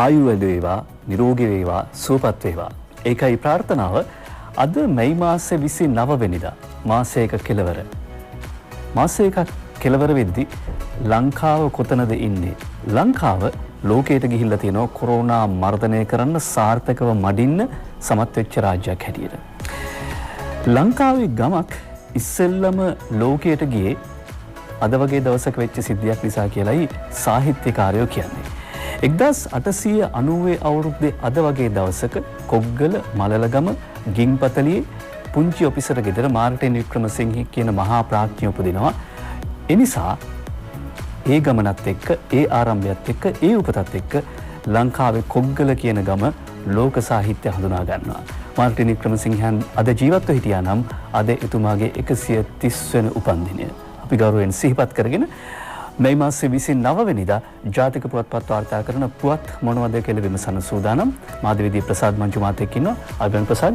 ආයු වැඩි වේවා, නිරෝගී වේවා, සුවපත් වේවා. ඒකයි ප්‍රාර්ථනාව. අද මැයි මාසේ 29 වෙනිදා මාසයක කෙලවර. මාසයක කෙලවර වෙද්දී ලංකාව කොතනද ඉන්නේ? ලංකාව ලෝකයට ගිහිල්ලා තියෙනවා කොරෝනා මර්ධනය කරන්න සාර්ථකව මඩින්න සමත් වෙච්ච රාජ්‍යයක් හැටියට. ලංකාවේ ගමක් ඉස්සෙල්ලම ලෝකයට ගියේ අද වගේ දවසක වෙච්ච සිද්ධියක් නිසා කියලායි සාහිත්‍යකාරයෝ කියන්නේ. 1890 අවුරුද්දේ අද වගේ දවසක කොග්ගල මලලගම ගින්පතලියේ පුංචි ඔෆිසර් ගෙදර මාර්ටින් වික්‍රමසිංහ කියන මහා ප්‍රඥාව උපදිනවා. ඒ නිසා ඒ ගමනත් එක්ක ඒ ආරම්භයත් එක්ක ඒ උපතත් එක්ක ලංකාවේ කොග්ගල කියන ගම ලෝක සාහිත්‍ය හඳුනා ගන්නවා. මාර්ටින් වික්‍රමසිංහන් අද ජීවත්ව හිටියා නම් අද එතුමාගේ 130 වෙනි උපන්දිනය අපි ගෞරවයෙන් සිහිපත් කරගෙන මැයි මාසේ 29 වෙනිදා ජාතික පුවත්පත් වාර්තා කරන පුවත් මොනවද කියලා විමසන සූදානම්. මාධ්‍යවේදී ප්‍රසාද් මංජු මාතෙක් ඉන්නවා. අයිබෝන් ප්‍රසාද්.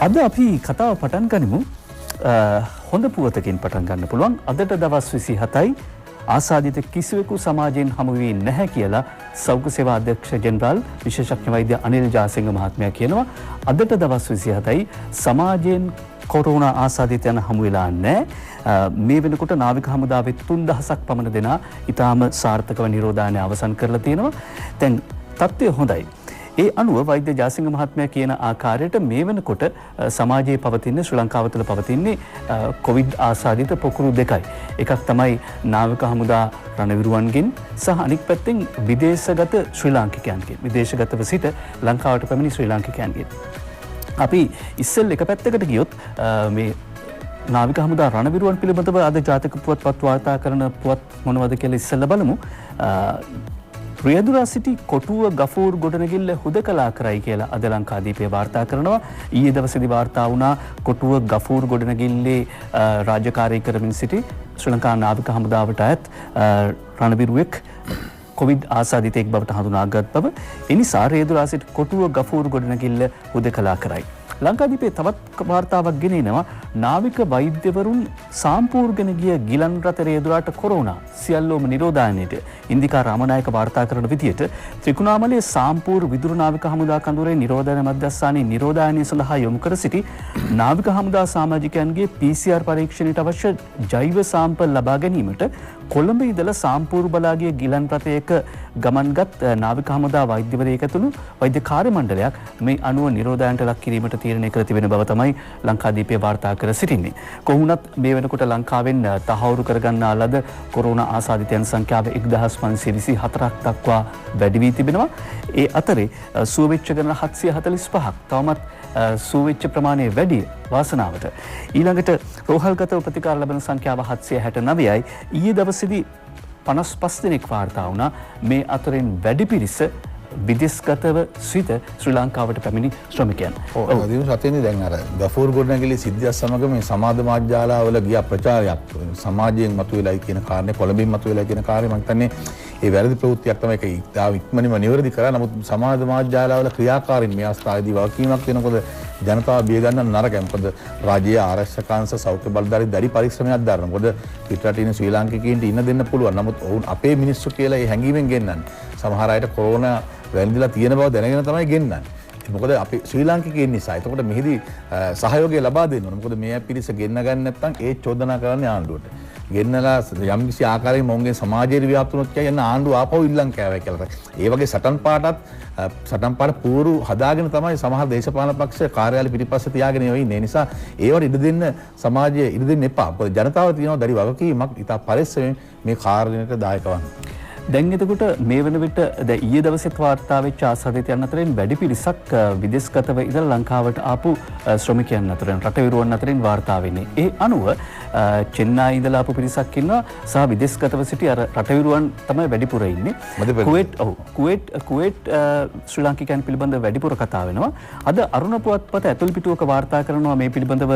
අද අපි කතාව පටන් ගනිමු. හොඳ පුවතකින් පටන් ගන්න පුළුවන්. අදට දවස් 27යි ආසාදිත කිසිවෙකු සමාජයෙන් හමු වී නැහැ කියලා සෞඛ්‍ය සේවා අධ්‍යක්ෂ ජෙනරාල් විශේෂඥ වෛද්‍ය අනිල් ජාසිංහ මහත්මයා කියනවා. අදට දවස් 27යි සමාජයෙන් කොරෝනා ආසාදිතයන් හමු වෙලා නැහැ. මේ වෙනකොට නාවික හමුදාවේ 3000ක් පමණ දෙනා ඊටාම සාර්ථකව නිරෝධායනය අවසන් කරලා තියෙනවා. දැන් තත්ත්වය හොඳයි. ඒ අනුව වෛද්‍ය ජාසිංහ මහත්මයා කියන ආකාරයට මේ වෙනකොට සමාජයේ පවතින ශ්‍රී ලංකාව තුළ පවතින්නේ කොවිඩ් ආසාදිත පොකුරු දෙකයි. එකක් තමයි නාවික හමුදා රණවිරුවන්ගෙන් සහ අනික් පැත්තෙන් විදේශගත ශ්‍රී ලාංකිකයන්ගෙන්. විදේශගතව සිට ලංකාවට පැමිණි ශ්‍රී ලාංකිකයන්ගෙන්. අපි ඉස්සෙල් එක පැත්තකට ගියොත් මේ නාවික හමුදා රණවිරුවන් පිළිබඳව අද ජාතික පුවත්පත් වාර්තා කරන පුවත් මොනවද කියලා ඉස්සෙල්ලා බලමු. රියදුරා සිටි කොටුව ගෆූර් ගොඩනැගිල්ල හුදකලා කරයි කියලා අද ලංකාදීපය වාර්තා කරනවා. ඊයේ දවසේදී වාර්තා වුණා කොටුව ගෆූර් ගොඩනැගිල්ලේ රාජකාරී කරමින් සිටි ශ්‍රී ලංකා නාවික හමුදාවට අයත් රණවිරුවෙක් කොවිඩ් ආසාදිතයෙක් බවට හඳුනාගත් බව. ඒ නිසා රියදුරා සිටි කොටුව ගෆූර් ගොඩනැගිල්ල හුදකලා කරයි. ලංකාදීපේ තවත් වාර්තාවක් ගෙනෙනවා. නාවික වෛද්‍යවරුන් සාම්පූර්ගෙන ගිය ගිලන් රථ රියදුරාට කොරෝනා සියල්ලෝම නිරෝධායනයට ඉන්දිකා රාමනායක වාර්තා කරන විදියට ත්‍රිකුණාමලයේ සාම්පූර් විදුරු නාවික හමුදා කඳවුරේ නිරෝධායන මධ්‍යස්ථානයේ නිරෝධායනය සඳහා යොමු කර සිටි නාවික හමුදා සමාජිකයන්ගේ PCR පරීක්ෂණයට අවශ්‍ය ජෛව සාම්පල් ලබා ගැනීමට කොළඹ ඉඳලා සාම්පූර් බලාගේ ගිලන් රථයක ගමන්ගත් නාවික හමුදා වෛද්‍යවරයෙක් ඇතුළු වෛද්‍ය කාර්ය මණ්ඩලයක් මේ අනුව නිරෝධායනට ලක් කිරීමට තීරණය කර තිබෙන බව තමයි ලංකාදීපේ වාර්තා කර සිටින්නේ. කොහොමුණත් මේ වෙනකොට ලංකාවෙන් තහවුරු කරගන්නා ලද කොරෝනා ආසාදිතයන් සංඛ්‍යාව 1524ක් දක්වා වැඩි වී තිබෙනවා. ඒ අතරේ සුව වෙච්ච ගණන 745ක්. තවමත් සුව වෙච්ච ප්‍රමාණය වැඩි වාසනාවට. ඊළඟට රෝහල්ගතව ප්‍රතිකාර ලැබෙන සංඛ්‍යාව 769යි. ඊයේ දවසේදී 55 දෙනෙක් වාර්තා වුණා. මේ අතරින් වැඩි පිරිස විදේශගතව සිට ශ්‍රී ලංකාවට පැමිණි ශ්‍රමිකයන්. ඔව් දිනු සතෙන්දී දැන් අර ගෆූර් ගොඩනැගිලි සිද්ධියත් සමග මේ සමාජ මාධ්‍යාලවල ගිය ප්‍රචාරයක් සමාජයෙන් මතුවෙලායි කියන කාරණේ කොළඹින් මතුවෙලා කියන කාර්යය මම හිතන්නේ ඒ වැරදි ප්‍රවෘත්තියක් තමයි ඒක ඉතාම ඉක්මනින්ම නිවැරදි කරා. නමුත් සමාජ මාධ්‍යාලවල ක්‍රියාකාරීන් මේ අවස්ථාවේදී වගකීමක් වෙනකොට ජනතාව බිය ගන්න නරකයි. මොකද රාජ්‍යීය ආරක්ෂකාංශ සෞඛ්‍ය බලධාරී දැඩි පරිශ්‍රමයක් දරනවා. මොකද පිටරටින් ඉන්න ශ්‍රී ලාංකිකයින්ට ඉන්න දෙන්න පුළුවන්. නමුත් ඔවුන් අපේ මිනිස්සු කියලා ඒ හැඟීමෙන් ගෙන්නන්නේ. සමහර අයට කොරෝනා වැළඳිලා තියෙන බව දැනගෙන තමයි ගෙන්නන්නේ. මොකද අපි ශ්‍රී ලාංකිකයින් නිසා. එතකොට මෙහිදී සහයෝගය ලබා දෙන්න ඕන. මොකද මේ පිරිස ගෙන්න ගන්න නැත්නම් ඒ චෝදනා කරන්නේ ආණ්ඩුවට. ගෙන්නලා යම්කිසි ආකාරයකින් මොවුන්ගේ සමාජයේ ව්‍යාප්ත වුණොත් කියන ආණ්ඩුව ආපහු ඉල්ලන් කෑවා කියලා. ඒ වගේ සටන් පාට පූරු හදාගෙන තමයි සමහර දේශපාලන පක්ෂ කාර්යාලය පිටිපස්සේ තියාගෙන ඉන්නේ. ඒ නිසා ඒවට ඉඩ දෙන්න සමාජයේ ඉඩ දෙන්න එපා. මොකද ජනතාව තියෙනවා දැඩි වගකීමක් ඉතා පරිස්සමෙන් මේ කාර්යයට දායක වන්න. දැන් එතකොට මේ වෙන විට දැන් ඊයේ දවසේ වාර්තා වෙච්ච ආසාදිතයන් අතරින් වැඩි පිරිසක් විදේශගතව ඉඳලා ලංකාවට ආපු ශ්‍රමිකයන් අතරින් රටවිරුවන් අතරින් වාර්තා වෙන්නේ. ඒ අනුව චෙන්නයි ඉඳලා ආපු පිරිසක් ඉන්නවා සහ විදේශගතව සිටි අර රටවිරුවන් තමයි වැඩිපුර ඉන්නේ. කුවේට් ශ්‍රී ලාංකිකයන් පිළිබඳව වැඩිපුර කතා වෙනවා. අද අරුණ පුවත්පත ඇතුල් පිටුවක වාර්තා කරනවා මේ පිළිබඳව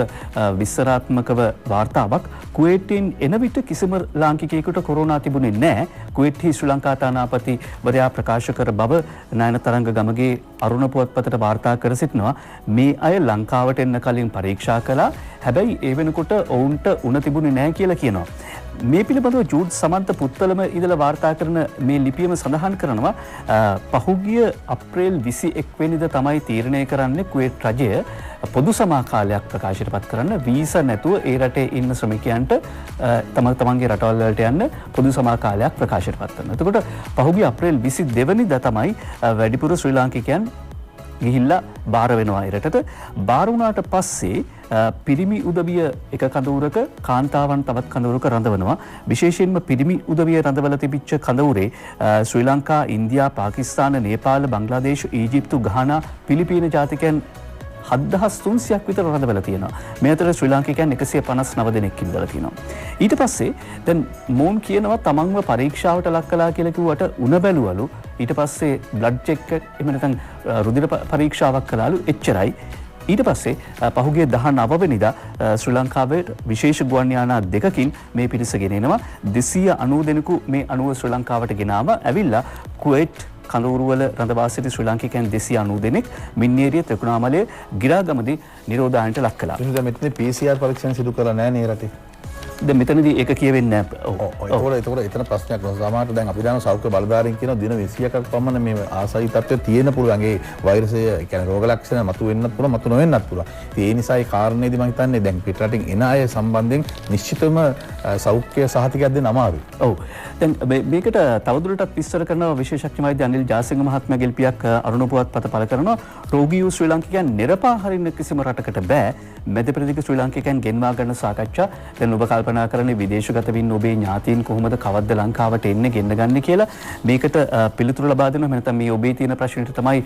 විස්තරාත්මකව වාර්තාවක්. කුවේට්ෙන් එන විට කිසිම ලාංකිකයෙකුට කොරෝනා තිබුණේ නැහැ. කුවේට්හි ශ්‍රී ලංකා තානාපති වරයා ප්‍රකාශ කර බව නයන තරංග ගමගේ අරුණ පුවත්පතට වාර්තා කර සිටිනවා. මේ අය ලංකාවට එන්න කලින් පරීක්ෂා කළා. හැබැයි ඒ වෙනකොට ඔවුන්ට උණ තිබුණේ නැහැ කියලා කියනවා. මේ පිළිබඳව ජූඩ් සමන්ත පුත්තලම ඉඳලා වාර්තා කරන මේ ලිපියම සඳහන් කරනවා පහුගිය අප්‍රේල් 21 වෙනිදා තමයි තීරණය කරන්නේ කුවේට් රජය පොදු සමාකාලයක් ප්‍රකාශයට පත් කරන්න වීසා නැතුව ඒ රටේ ඉන්න ශ්‍රමිකයන්ට තමන්ගේ රටවල් වලට යන්න පොදු සමාකාලයක් ප්‍රකාශයට පත් කරනවා. එතකොට පහුගිය අප්‍රේල් 22 වෙනිදා තමයි වැඩිපුර ශ්‍රී ලාංකිකයන් ගිහිල්ලා බාර වෙනවා ඉරටට. බාර වුණාට පස්සේ පිරිමි උදවිය එක කඳවුරක කාන්තාවන් තවත් කඳවුරක රඳවනවා. විශේෂයෙන්ම පිරිමි උදවිය රඳවලා තිබිච්ච කඳවුරේ ශ්‍රී ලංකා, ඉන්දියා, පාකිස්තාන, නේපාල, බංග්ලාදේශ, ඊජිප්තු, ගානා, පිලිපීන ජාතිකයන් 7300ක් විතර රඳවලා තියෙනවා. මේ අතර ශ්‍රී ලාංකිකයන් 159 දෙනෙක් ඉඳලා තියෙනවා. ඊට පස්සේ දැන් මෝන් කියනවා තමන්ව පරීක්ෂාවට ලක් කළා කියලා කිව්වට උණ බැලුවලු. ඊට පස්සේ බ්ලඩ් චෙක් එහෙම නැත්නම් රුධිර පරීක්ෂාවක් කළාලු. එච්චරයි. ඊට පස්සේ පහුගිය 19 වෙනිදා ශ්‍රී ලංකාවේ විශේෂ ගුවන් යානා දෙකකින් මේ පිරිස ගෙනෙනවා. 290 දෙනෙකු මේ අනුව ශ්‍රී ලංකාවට ගෙනාව ඇවිල්ලා කුවේට් කඳවුරුවල රඳවා සිටි ශ්‍රී ලාංකිකයන් 290 දෙනෙක් මින්නේරිය ත්‍රිකුණාමලයේ ගිරාගමදී නිරෝධායනට ලක් කළා. එහෙනම් මෙතන PCR පරීක්ෂණ සිදු කරලා නැහැ නේ රටේ. දැන් මෙතනදී ඒක කියවෙන්නේ නැහැ. ඒතකොට එතන ප්‍රශ්නයක් නෝ සමහරට දැන් අපි දන්න සෞඛ්‍ය බලධාරීන් කියන දින 21ක් පමණ මේ ආසයි තත්ත්වය තියෙන පුළුවන්. ඒ වෛරසය කියන්නේ රෝග ලක්ෂණ මතු වෙන්නත් පුළුවන් මතු නොවෙන්නත් පුළුවන්. ඒ නිසා ඒ කාරණේදී මම හිතන්නේ දැන් පිටරටින් එන අය සම්බන්ධයෙන් නිශ්චිතම සෞඛ්‍ය සහතිකයක් දෙන්න අමාරුයි. ඔව්. දැන් මේකට තවදුරටත් විස්තර කරන විශේෂඥ වෛද්‍ය අනිල් ජාසිංහ මහත්මයාගේ ලිපියක් අරුණ පුවත්පත පළ කරනවා. රෝගී වූ ශ්‍රී ලාංකිකයන් නිරපා හරින්න කිසිම රටකට බෑ. මැද පෙරදිග ශ්‍රී ලාංකිකයන් ගෙන්වා ගන්න සාකච්ඡා දැන් ඔබ කල්පනා කරන්නේ විදේශගත වෙන්න ඔබේ ඥාතීන් කොහොමද කවද්ද ලංකාවට එන්නේ ගෙන්න ගන්න කියලා. මේකට පිළිතුරු ලබා දෙනවා. නැත්නම් මේ ඔබේ තියෙන ප්‍රශ්නෙට තමයි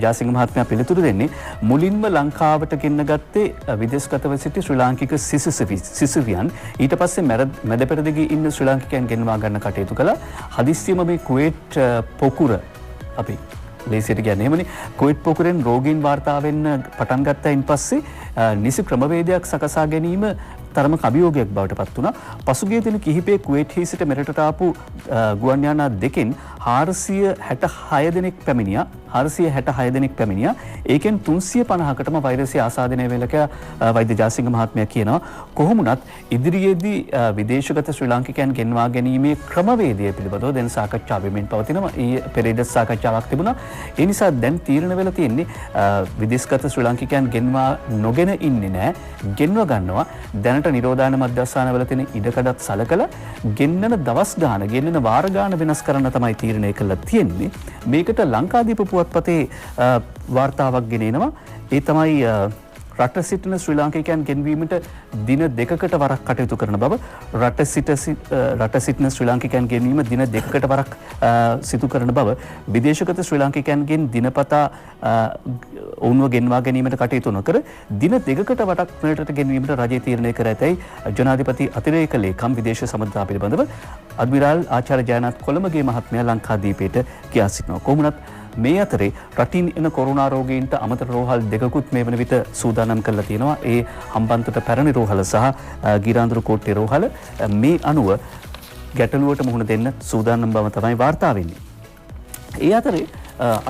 ජාසිංහ මහත්මයා පිළිතුරු දෙන්නේ. මුලින්ම ලංකාවට ගෙන්න ගත්තේ විදේශගතව සිටි ශ්‍රී ලාංකික සිසුවියන්. ඊට පස්සේ මැද පෙරදිග ඉන්න ශ්‍රී ලාංකිකයන් ගෙන්වා ගන්න කටයුතු කළා. හදිස්සියම මේ කුවේට් පොකුර අපි ලේසියට කියන්නේ එහෙමනේ. කුවේට් පොකුරෙන් රෝගීන් වාර්තා වෙන්න පටන් ගත්තයින් පස්සේ නිසි ක්‍රමවේදයක් සකසා ගැනීම තරමක අභියෝගයක් බවට පත් වුණා. පසුගිය දින කිහිපයේ කුවේට්හි සිට මෙරටට ආපු ගුවන් යානා දෙකෙන් 466 දෙනෙක් පැමිණියා. 466 දෙනෙක් පැමිණියා. ඒකෙන් 350කටම වෛරසය ආසාදනය වෙලා කියලා වෛද්‍ය ජාසිංහ මහත්මයා කියනවා. කොහොම වුණත් ඉදිරියේදී විදේශගත ශ්‍රී ලාංකිකයන් ගෙන්වා ගැනීමේ ක්‍රමවේදය පිළිබඳව දැන් සාකච්ඡා වෙමින් පවතිනවා. ඊ පෙරේද සාකච්ඡාවක් තිබුණා. ඒ නිසා දැන් තීරණ වෙලා තියෙන්නේ විදේශගත ශ්‍රී ලාංකිකයන් ගෙන්වා නොගෙන ඉන්නේ නැහැ. ගෙන්ව ගන්නවා. දැනට නිරෝධායන මධ්‍යස්ථානවල තියෙන ඉඩකඩත් සලකලා ගෙන්නන දවස් ගාන, ගෙන්නන වාර ගාන වෙනස් කරන්න තමයි තීරණය කළා තියෙන්නේ. මේකට ලංකාදීප පුවත්පතේ වාර්තාවක් ගෙනෙනවා. ඒ තමයි රට සිටින ශ්‍රී ලාංකිකයන් ගෙන්වීමට දින 2කට වරක් කටයුතු කරන බව. රට සිටින ශ්‍රී ලාංකිකයන් ගෙන්වීම දින 2කට වරක් සිදු කරන බව. විදේශගත ශ්‍රී ලාංකිකයන්ගෙන් දිනපතා ඔවුන්ව ගෙන්වා ගැනීමට කටයුතු නොකර දින 2කට වරක් මෙරටට ගෙන්වීමට රජය තීරණය කර ඇතැයි ජනාධිපති අතිරේක ලේකම් විදේශ සම්බන්ධතා පිළිබඳව අඩ්මිරාල් ආචාර්ය ජයනාත් කොළඹගේ මහත්මයා ලංකාදීපයට කියා සිටිනවා. කොහොමුණත් මේ අතරේ රටින් එන කොරෝනා රෝගීන්ට අමතර රෝහල් දෙකකුත් මේ වන විට සූදානම් කරලා තියෙනවා. ඒ හම්බන්තොට පැරණි රෝහල සහ ගිරාඳුරු කෝට්ටේ රෝහල මේ අනුව ගැටලුවට මුහුණ දෙන්න සූදානම් බව තමයි වාර්තා වෙන්නේ. ඒ අතරේ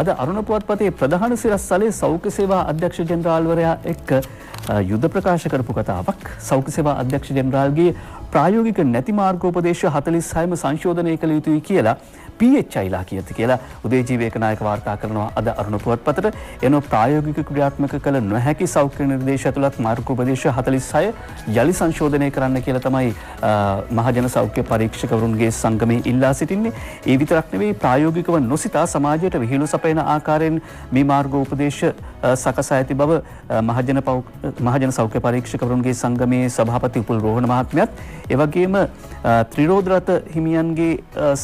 අද අරුණ පුවත්පතේ ප්‍රධාන සිරස්තලයේ සෞඛ්‍ය සේවා අධ්‍යක්ෂ ජෙනරාල්වරයා එක්ක යුද්ධ ප්‍රකාශ කරපු කතාවක්. සෞඛ්‍ය සේවා අධ්‍යක්ෂ ජෙනරාල්ගේ ප්‍රායෝගික නැති මාර්ගෝපදේශ 46ම සංශෝධනය කළ යුතුයි කියලා PHIලා කියති කියලා උදේජීවී ඒකනායක වාර්තා කරනවා අද අරුණ පුවත්පතට. එනෝ ප්‍රායෝගික ක්‍රියාත්මක කළ නොහැකි සෞඛ්‍ය නිර්දේශ ඇතුළත් මාර්ගෝපදේශ 46 යලි සංශෝධනය කරන්න කියලා තමයි මහජන සෞඛ්‍ය පරීක්ෂකවරුන්ගේ සංගමයේ ඉල්ලා සිටින්නේ. ඒ විතරක් නෙවෙයි ප්‍රායෝගිකව නොසිතා සමාජයට විහිළු සපයන ආකාරයෙන් මේ මාර්ගෝපදේශ සකසා ඇති බව මහජන සෞඛ්‍ය පරීක්ෂකවරුන්ගේ සංගමයේ සභාපති උපුල් රෝහණ මහත්මයාත් ඒ වගේම ත්‍රිරෝධරත හිමියන්ගේ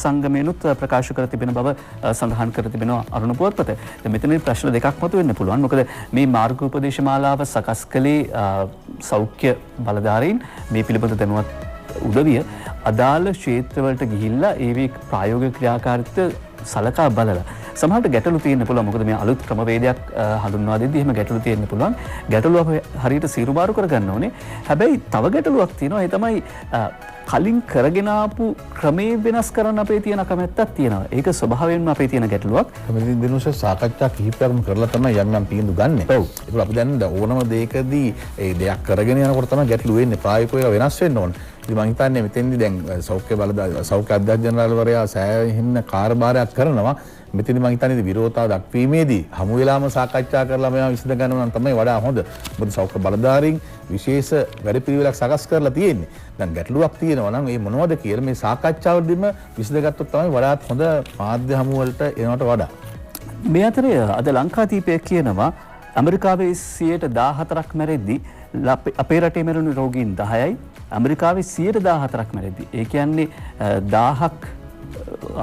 සංගමයනුත් ප්‍රකාශ කර තිබෙන බව සඳහන් කර තිබෙනවා අරුණ පුවත්පත. දැන් මෙතනදී ප්‍රශ්න දෙකක් මතුවෙන්න පුළුවන්. මොකද මේ මාර්ගෝපදේශ මාලාව සකස් කළේ සෞඛ්‍ය බලධාරීන් මේ පිළිබඳ දැනුවත් උදවිය අදාළ ක්ෂේත්‍රවලට ගිහිල්ලා ඒවේ ප්‍රායෝගික ක්‍රියාකාරීත්වය සලකා බලලා සමහරට ගැටලු තියෙන්න පුළුවන්. මොකද මේ අලුත් ක්‍රමවේදයක් හඳුන්වා දෙද්දී එහෙම ගැටලු තියෙන්න පුළුවන්. ගැටලුව හරියට සීරුමාරු කරගන්න ඕනේ. හැබැයි තව ගැටලුවක් තියෙනවා. ඒ තමයි කලින් කරගෙන ආපු ක්‍රමේ වෙනස් කරන්න අපේ තියෙන කැමැත්තක් තියෙනවා. ඒක ස්වභාවයෙන්ම අපේ තියෙන ගැටලුවක්. මේ දිනුෂ සාකච්ඡා කිහිපයක්ම කරලා තමයි යම් තීන්දුව ගන්න. ඔව්. ඒක අපි දැන් ඕනම දෙයකදී ඒ දෙයක් කරගෙන යනකොට තමයි ගැටලු වෙන්නේ. ප්‍රායෝගිකව වෙනස් වෙන්න ඕන. ඉතින් මම හිතන්නේ මෙතෙන්දී දැන් සෞඛ්‍ය අධ්‍යක්ෂ ජනරාල්වරයා සෑහෙන කාර්යභාරයක් කරනවා. මෙතනදී මම හිතන්නේ විරෝධතාව දක්වීමේදී හමු වෙලාම සාකච්ඡා කරලා මේවා විසඳ ගන්නවා නම් තමයි වඩා හොඳ. මොකද සෞඛ්‍ය බලධාරීන් විශේෂ වැඩපිළිවෙලක් සකස් කරලා තියෙන්නේ. දැන් ගැටලුවක් තියෙනවා නම් ඒ මොනවද කියලා මේ සාකච්ඡාවේදීම විසඳගත්තොත් තමයි වඩාත් හොඳ මාධ්‍ය හමු වලට එනවට වඩා. මේ අතරේ අද ලංකාදීපය කියනවා ඇමරිකාවේ 14%ක් මැරෙද්දී අපේ රටේ මැරුණු රෝගීන් 10යි ඇමරිකාවේ 14%ක් මැරෙද්දී. ඒ කියන්නේ 1000ක්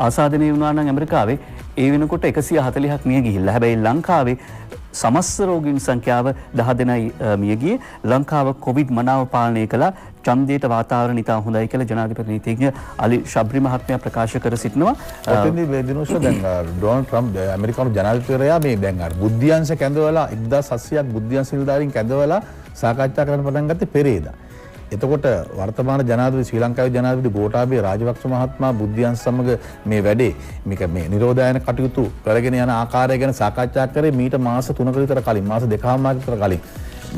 ආසාදනය වුණා නම් ඇමරිකාවේ ඒ වෙනකොට 140ක් මිය ගිහිල්ලා. හැබැයි ලංකාවේ සමස්ත රෝගීන් සංඛ්‍යාව 10 දෙනයි මිය ගියේ. ලංකාව කොවිඩ් මනාව පාලනය කළා. ඡන්දයට වාතාවරණ ඉතා හොඳයි කියලා ජනාධිපති නීතිඥ අලි ශබ්රි මහත්මයා ප්‍රකාශ කර සිටිනවා. ඔතෙන්දී වේදිනෝෂ දැන් ඩොනල්ඩ් ට්‍රම්ප් ඇමරිකානු ජනාධිපතිවරයා මේ දැන් අර බුද්ධ්‍යංශ කැඳවලා 1700ක් බුද්ධ්‍යංශ නිලධාරීන් කැඳවලා සාකච්ඡා කරන්න පටන් ගත්තේ පෙරේදා. එතකොට වර්තමාන ජනාධිපති ශ්‍රී ලංකාවේ ජනාධිපති ගෝඨාභය රාජපක්ෂ මහත්මයා බුද්ධ්‍යංශ සමග මේ වැඩේ මේක මේ නිරෝධායන කටයුතු කරගෙන යන ආකාරය ගැන සාකච්ඡා කරේ මීට මාස 3ක විතර කලින් මාස 2කමාරක විතර කලින්.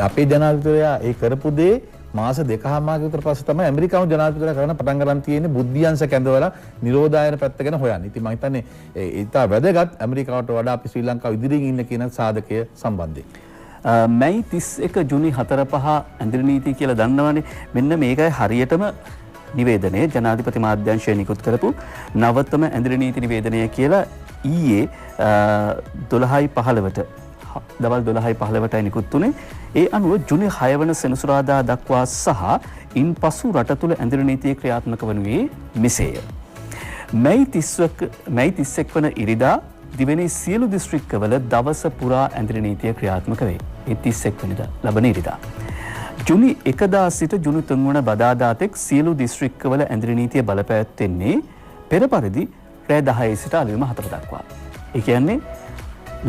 අපේ ජනාධිපතිවරයා ඒ කරපු දේ මාස 2කමාරක විතර පස්සේ තමයි ඇමරිකානු ජනාධිපතිවරයා කරන පටන් ගන්න තියෙන්නේ බුද්ධ්‍යංශ කැඳවලා නිරෝධායන පැත්ත ගැන හොයන්න. ඉතින් මම හිතන්නේ ඒත් වැදගත් ඇමරිකාවට වඩා අපි ශ්‍රී ලංකාව ඉදිරියෙන් ඉන්න කියන සාධකය සම්බන්ධයෙන්. මැයි 31 ජුනි 4-5 ඇඳිරි නීතිය කියලා දන්නවනේ. මෙන්න මේකයි හරියටම නිවේදනය ජනාධිපති මාධ්‍යංශය නිකුත් කරපු නවතම ඇඳිරි නීති නිවේදනය කියලා ඊයේ 12:15ට දවල් 12:15ටයි නිකුත් වුණේ. ඒ අනුව ජුනි 6 වන සෙනසුරාදා දක්වා සහ ඉන්පසු රට තුළ ඇඳිරි නීතිය ක්‍රියාත්මක වනුයේ මෙසේය. මැයි 31 වන ඉරිදා දිවයිනේ සියලු දිස්ත්‍රික්කවල දවස පුරා ඇඳිරි නීතිය ක්‍රියාත්මක වේ. 31 වෙනිදා ලබන ඉරිදා. ජුනි 1 සිට ජුනි 3 වන බදාදා තෙක් සියලු දිස්ත්‍රික්කවල ඇඳිරි නීතිය බලපැවැත්වෙන්නේ පෙර පරිදි රෑ 10 සිට අලුයම 4 දක්වා. ඒ කියන්නේ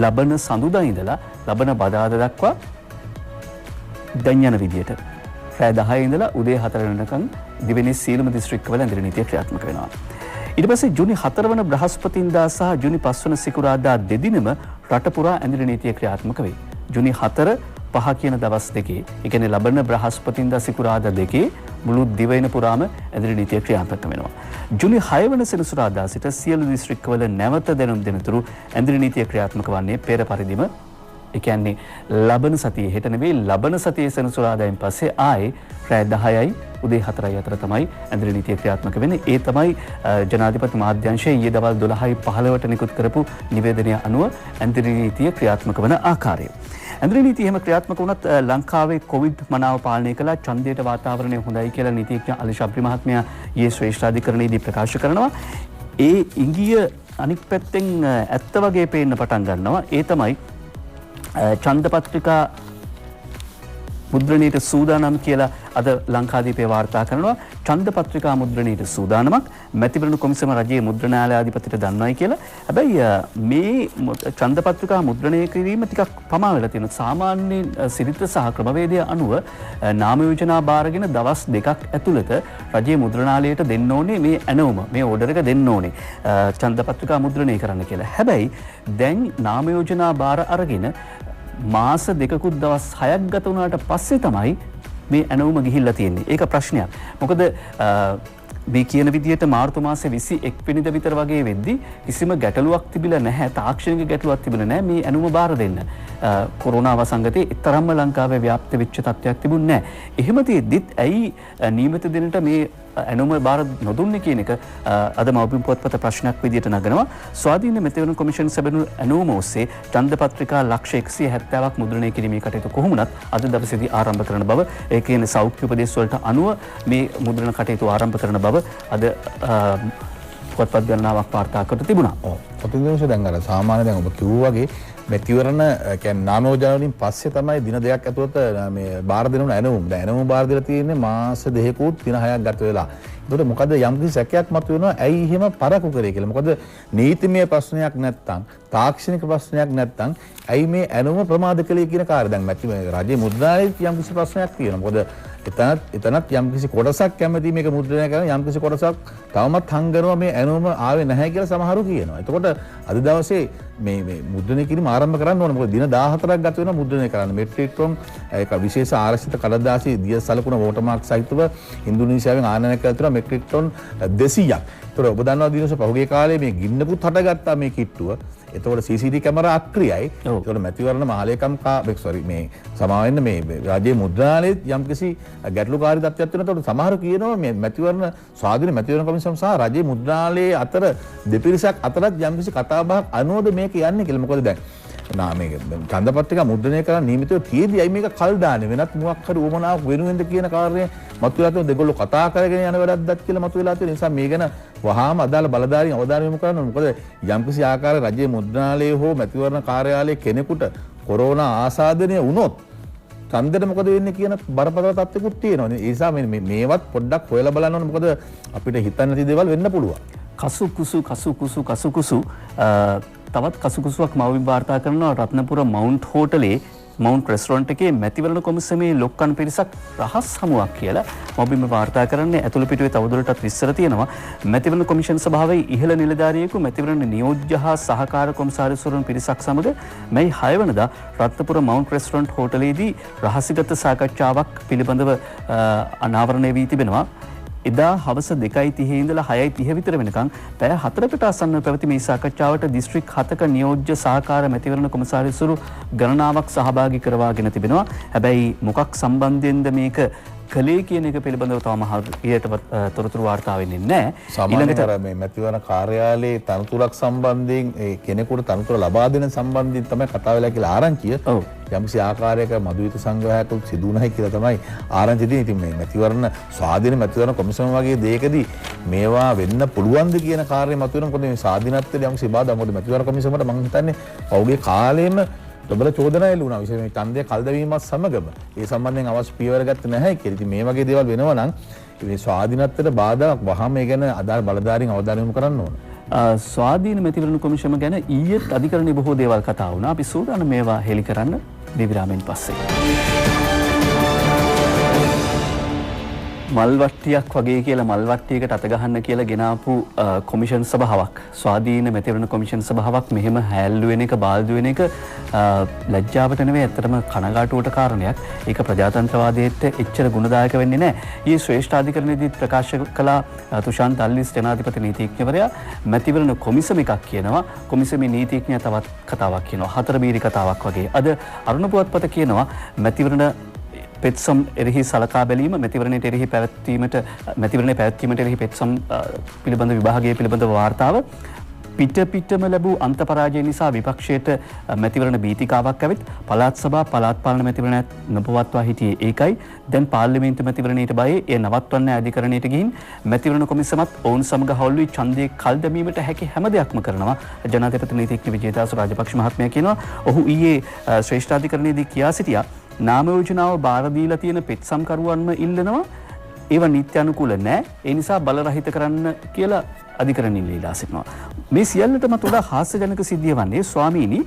ලබන සඳුදා ඉඳලා ලබන බදාදා දක්වා දැන් යන විදියට රෑ 10 ඉඳලා උදේ 4 වෙනකන් දිවයිනේ සියලුම දිස්ත්‍රික්කවල ඇඳිරි නීතිය ක්‍රියාත්මක වෙනවා. ඊට පස්සේ ජුනි 4 වන බ්‍රහස්පතින්දා සහ ජුනි 5 වන සිකුරාදා දෙදිනම රට පුරා ඇඳිරි නීතිය ක්‍රියාත්මක වෙයි. ජුනි 4, 5 කියන දවස් දෙකේ, ඒ කියන්නේ ලබන බ්‍රහස්පතින්දා සිකුරාදා දෙකේ මුළු දිවයින පුරාම ඇඳිරි නීතිය ක්‍රියාත්මක වෙනවා. ජුනි 6 වන සෙනසුරාදා සිට සියලු දිස්ත්‍රික්කවල නැවත දැනුම් දෙනතුරු ඇඳිරි නීතිය ක්‍රියාත්මක වන්නේ පෙර පරිදිම. ඒ කියන්නේ ලබන සතියේ හෙට නෙවෙයි ලබන සතියේ සෙනසුරාදායින් පස්සේ ආයේ රෑ 10යි උදේ 4යි අතර තමයි ඇඳිරි නීතිය ක්‍රියාත්මක වෙන්නේ. ඒ තමයි ජනාධිපති මාධ්‍යංශය ඊයේ දවල් 12:15ට නිකුත් කරපු නිවේදනය අනුව ඇඳිරි නීතිය ක්‍රියාත්මක වන ආකාරය. ඇඳිරි නීතිය එහෙම ක්‍රියාත්මක වුණත් ලංකාවේ කොවිඩ් මනාව පාලනය කළා. ඡන්දයට වාතාවරණය හොඳයි කියලා නීතිඥ අලි ශබ්රි මහත්මයා ඊයේ ශ්‍රේෂ්ඨාධිකරණයේදී ප්‍රකාශ කරනවා. ඒ ඉංගිය අනික් පැත්තෙන් ඇත්ත වගේ පේන්න පටන් ගන්නවා. ඒ තමයි ඡන්ද පත්‍රිකා මුද්‍රණයට සූදානම් කියලා අද ලංකාදීපේ වාර්තා කරනවා. ඡන්ද පත්‍රිකා මුද්‍රණයට සූදානමක් මැතිවරණ කොමිසම රජයේ මුද්‍රණාලයාධිපතිට දන්වයි කියලා. හැබැයි මේ ඡන්ද පත්‍රිකා මුද්‍රණය කිරීම ටිකක් පමා වෙලා තියෙනවා. සාමාන්‍යයෙන් සිරිත සහ ක්‍රමවේදය අනුව නාම යෝජනා බාරගෙන දවස් 2ක් ඇතුළත රජයේ මුද්‍රණාලයට දෙන්න ඕනේ මේ ඇනවුම, මේ ඕඩර් එක දෙන්න ඕනේ ඡන්ද පත්‍රිකා මුද්‍රණය කරන්න කියලා. හැබැයි දැන් නාම යෝජනා බාර අරගෙන මාස 2කුත් දවස් 6ක් ගත වුණාට පස්සේ තමයි මේ ඇනවුම ගිහිල්ලා තියෙන්නේ. ඒක ප්‍රශ්නයක්. මොකද මේ කියන විදිහට මාර්තු මාසේ 21 වෙනිදා විතර වගේ වෙද්දි කිසිම ගැටලුවක් තිබිලා නැහැ. තාක්ෂණික ගැටලුවක් තිබුණේ නැහැ මේ ඇනවුම බාර දෙන්න. කොරෝනා වසංගතයේ තරම්ම ලංකාවේ ව්‍යාප්ත වෙච්ච තත්ත්වයක් තිබුණේ නැහැ. එහෙම තියෙද්දිත් ඇයි නියමිත දිනට මේ ඇනවුම බාර නොදුන්නේ කියන එක අද මව්බිම් පුවත්පත ප්‍රශ්නයක් විදියට නගනවා. ස්වාධීන මැතිවරණ කොමිෂන් සැබැනු ඇනවුම ඔස්සේ ඡන්ද පත්‍රිකා ලක්ෂ 170ක් මුද්‍රණය කිරීමේ කටයුතු කොහොමුණත් අද දවසේදී ආරම්භ කරන බව, ඒ කියන්නේ සෞඛ්‍ය උපදෙස් වලට අනුව මේ මුද්‍රණ කටයුතු ආරම්භ කරන බව අද පුවත්පත් ගණනාවක් වාර්තා කර තිබුණා. ඔව්. ඔතනදී දැන් අර සාමාන්‍ය දැන් ඔබ කිව්වා වගේ මැතිවරණ කියන්නේ නාම යෝජනා වලින් පස්සේ තමයි දින දෙකක් ඇතුළත මේ බාර දෙනුන ඇනවුම්. දැන් ඇනවුම් බාර දීලා තියෙන්නේ මාස 2කුත් දින 6ක් ගත වෙලා. ඒකට මොකද යම්කිසි සැකයක් මතුවෙනවා ඇයි එහෙම පරක්කු කරේ කියලා. මොකද නීතිමය ප්‍රශ්නයක් නැත්තම්, තාක්ෂණික ප්‍රශ්නයක් නැත්තම් ඇයි මේ ඇනවුම ප්‍රමාද කළේ කියන කාර්ය දැන් රජයේ මුද්‍රණාලයේ යම්කිසි ප්‍රශ්නයක් තියෙනවා. මොකද එතනත් යම්කිසි කොටසක් කැමති මේක මුද්‍රණය කරන යම්කිසි කොටසක් තවමත් හංගනවා මේ ඇනවුම ආවේ නැහැ කියලා සමහරු කියනවා. එතකොට අද දවසේ මේ මුද්‍රණය කිරීම ආරම්භ කරන්න ඕනේ. මොකද දින 14ක් ගත වෙනවා මුද්‍රණය කරන්න. මෙට්‍රික් ටොන් ඒක විශේෂ ආරක්ෂිත කඩදාසි දිය සලකුණ වෝටර්මාර්ක් සහිතව ඉන්දුනීසියාවෙන් ආනයනය කළ තුන මෙට්‍රික් ටොන් 200ක්. ඒතර ඔබ දන්නවා දිනස පහුගිය කාලේ මේ ගින්නකුත් හටගත්තා මේ කිට්ටුව. එතකොට CCTV කැමරා අක්‍රියයි. ඒතකොට මැතිවරණ මහලේකම් මේ සමාවෙන්න මේ රාජ්‍ය මුද්‍රණාලයේ යම්කිසි ගැටලුකාරී තත්ත්වයක් තියෙනවා. ඒතකොට සමහර කියනවා මේ මැතිවරණ ස්වාධීන මැතිවරණ කොමිසම සහ රාජ්‍ය මුද්‍රණාලයේ අතර දෙපිරිසක් අතරත් යම්කිසි කතාබහක් අනුවද මේක යන්නේ කියලා. මොකද දැන් මේක ඡන්දපත්‍රික මුද්‍රණය කරන නියමිතව තියෙදි අයි මේක කල් දාන්නේ වෙනත් මොකක් හරි උවමනාවක් වෙනුවෙන්ද කියන කාරණේ මතුවලා තියෙන දෙගොල්ලෝ කතා කරගෙන යන වැඩක්ද කියලා මතුවලා තියෙන නිසා මේ ගැන වහාම අදාළ බලධාරීන් අවධානය යොමු කරන්න ඕනේ. මොකද යම්කිසි ආකාරයක රාජ්‍ය මුද්‍රණාලයේ හෝ මැතිවරණ කාර්යාලයේ කෙනෙකුට කොරෝනා ආසාදනය වුණොත් ඡන්දෙට මොකද වෙන්නේ කියන බරපතල තත්ත්වකුත් තියෙනවා. ඒ නිසා මේවත් පොඩ්ඩක් හොයලා බලන්න ඕනේ. මොකද අපිට හිතන්න නැති දේවල් වෙන්න පුළුවන්. කසුකුසු තවත් කසුකුසුවක් මවමින් වාර්තා කරනවා රත්නපුර මවුන්ට් හෝටලේ මවුන්ට් රෙස්ටොරන්ට් එකේ මැතිවරණ කොමිසමේ ලොක්කන් පිරිසක් රහස් හමුවක් කියලා මොබිම වාර්තා කරන්නේ. ඇතුළු පිටුවේ තවදුරටත් විස්තර තියෙනවා. මැතිවරණ කොමිෂන් සභාවේ ඉහළ නිලධාරියෙකු මැතිවරණ නියෝජ්‍ය හා සහකාර කොමසාරිස්වරුන් පිරිසක් සමග මේ 6 වෙනිදා රත්නපුර මවුන්ට් රෙස්ටොරන්ට් හෝටලේදී රහසිගත සාකච්ඡාවක් පිළිබඳව අනාවරණය වී තිබෙනවා. එදා හවස 2:30 ඉඳලා 6:30 විතර වෙනකන් පැය 4කට ආසන්න පැවති මේ සාකච්ඡාවට දිස්ත්‍රික් 7ක නියෝජ්‍ය සහකාර මැතිවරණ කොමසාරිස්වරු ගණනාවක් සහභාගී කරවාගෙන තිබෙනවා. හැබැයි මොකක් සම්බන්ධයෙන්ද මේක කලේ කියන එක පිළිබඳව තවම ඊට තොරතුරු වාර්තා වෙන්නේ නැහැ. ඊළඟට මේ මැතිවරණ කාර්යාලයේ තනතුරක් සම්බන්ධයෙන් ඒ කෙනෙකුට තනතුර ලබා දෙන සම්බන්ධයෙන් තමයි කතා වෙලා කියලා ආරංචිය. ඔව්. යම්කිසි ආකාරයක මදුවිත සංග්‍රහයක් සිදු වුණයි කියලා තමයි ආරංචි දෙන්නේ. ඉතින් මේ මැතිවරණ ස්වාධීන මැතිවරණ කොමිසම වගේ දෙයකදී මේවා වෙන්න පුළුවන්ද කියන කාර්යය මතුවෙන මොකද මේ ස්වාධීනත්වයට යම්කිසි බාධා මොකද මැතිවරණ කොමිසමට මම හිතන්නේ පෞගේ කාලෙම ප්‍රබල චෝදනා එල්ලුණා. විශේෂයෙන් මේ ඡන්දය කල් දැමීමත් සමගම ඒ සම්බන්ධයෙන් අවශ්‍ය පියවර ගත්තේ නැහැ කියලා. ඉතින් මේ වගේ දේවල් වෙනවා නම් මේ ස්වාධීනත්වයට බාධාක් වහම ඒ ගැන අදාළ බලධාරීන් අවධානය යොමු කරන්න ඕන. ස්වාධීන මැතිවරණ කොමිෂම ගැන ඊයේත් අධිකරණයේ බොහෝ දේවල් කතා වුණා. අපි සූදානම් මේවා හෙළි කරන්න දිවිරාමෙන් පස්සේ. මල්වට්ටියක් වගේ කියලා මල්වට්ටියකට අත ගහන්න කියලා ගෙනාපු කොමිෂන් සභාවක් ස්වාධීන මැතිවරණ කොමිෂන් සභාවක් මෙහෙම හැල්ලු වෙන එක බාල්දු වෙන එක ලැජ්ජාවට නෙවෙයි ඇත්තටම කනගාටුවට කාරණයක්. ඒක ප්‍රජාතන්ත්‍රවාදයට එච්චර ගුණදායක වෙන්නේ නැහැ. ඊයේ ශ්‍රේෂ්ඨාධිකරණයේදී ප්‍රකාශ කළා තුෂාන්ත අල්විස් ජනාධිපති නීතිඥවරයා මැතිවරණ කොමිසම එකක් කියනවා. කොමිසමේ නීතිඥයා තවත් කතාවක් කියනවා. හතරබීරි කතාවක් වගේ. අද අරුණ පුවත්පත කියනවා මැතිවරණ පෙත්සම් එරෙහි සලකා බැලීම මැතිවරණයට එරෙහි මැතිවරණයේ පැවැත්වීමට එරෙහි පෙත්සම් පිළිබඳ විභාගයේ පිළිබඳ වාර්තාව පිටම ලැබූ අන්ත පරාජය නිසා විපක්ෂයට මැතිවරණ බීතිකාවක් ඇවිත් පළාත් සභා පළාත් පාලන මැතිවරණයක් නොපවත්වා හිටියේ ඒකයි. දැන් පාර්ලිමේන්තු මැතිවරණයට බයේ ඒ නවත්වන්න අධිකරණයට ගිහින් මැතිවරණ කොමිසමත් ඔවුන් සමග හවුල් වී ඡන්දයේ කල් දැමීමට හැකි හැම දෙයක්ම කරනවා. ජනාධිපති නීතිඥ විජේදාස රාජපක්ෂ මහත්මයා කියනවා. ඔහු ඊයේ ශ්‍රේෂ්ඨාධිකරණයේදී කියා සිටියා නාම යෝජනාව බාර දීලා තියෙන පෙත්සම්කරුවන්ම ඉල්ලනවා ඒවා නිත්‍යානුකූල නැහැ. ඒ නිසා බලරහිත කරන්න කියලා අධිකරණයෙන් ඉල්ලා සිටිනවා. මේ සියල්ලටම වඩා හාස්‍යජනක සිද්ධිය වන්නේ ස්වාමීනි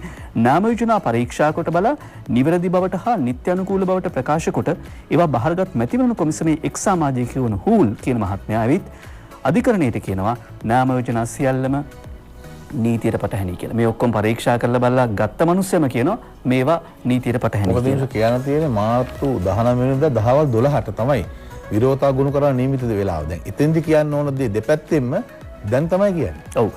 නාම යෝජනා පරීක්ෂා කොට බලා නිවැරදි බවට හා නිත්‍යානුකූල බවට ප්‍රකාශ කොට ඒවා බහරගත් මැතිවරණ කොමිසමේ එක් සමාජිකයෙකු වන හූල් කියන මහත්මයා ඇවිත් අධිකරණයට කියනවා නාම යෝජනා සියල්ලම නීතියට පටහැනි කියලා. මේ ඔක්කොම පරීක්ෂා කරලා බලලා ගත්ත මිනිස්සුම කියනවා මේවා නීතියට පටහැනි කියලා. මොකද කියන්න තියෙන්නේ මාර්තු 19 වෙනිදා දහවල් 12ට තමයි විරෝධතා ගුණ කරන නියමිත වෙලාව. දැන් එතෙන්දි කියන්න ඕන දේ දෙපැත්තෙම දැන් තමයි කියන්නේ. ඔව්.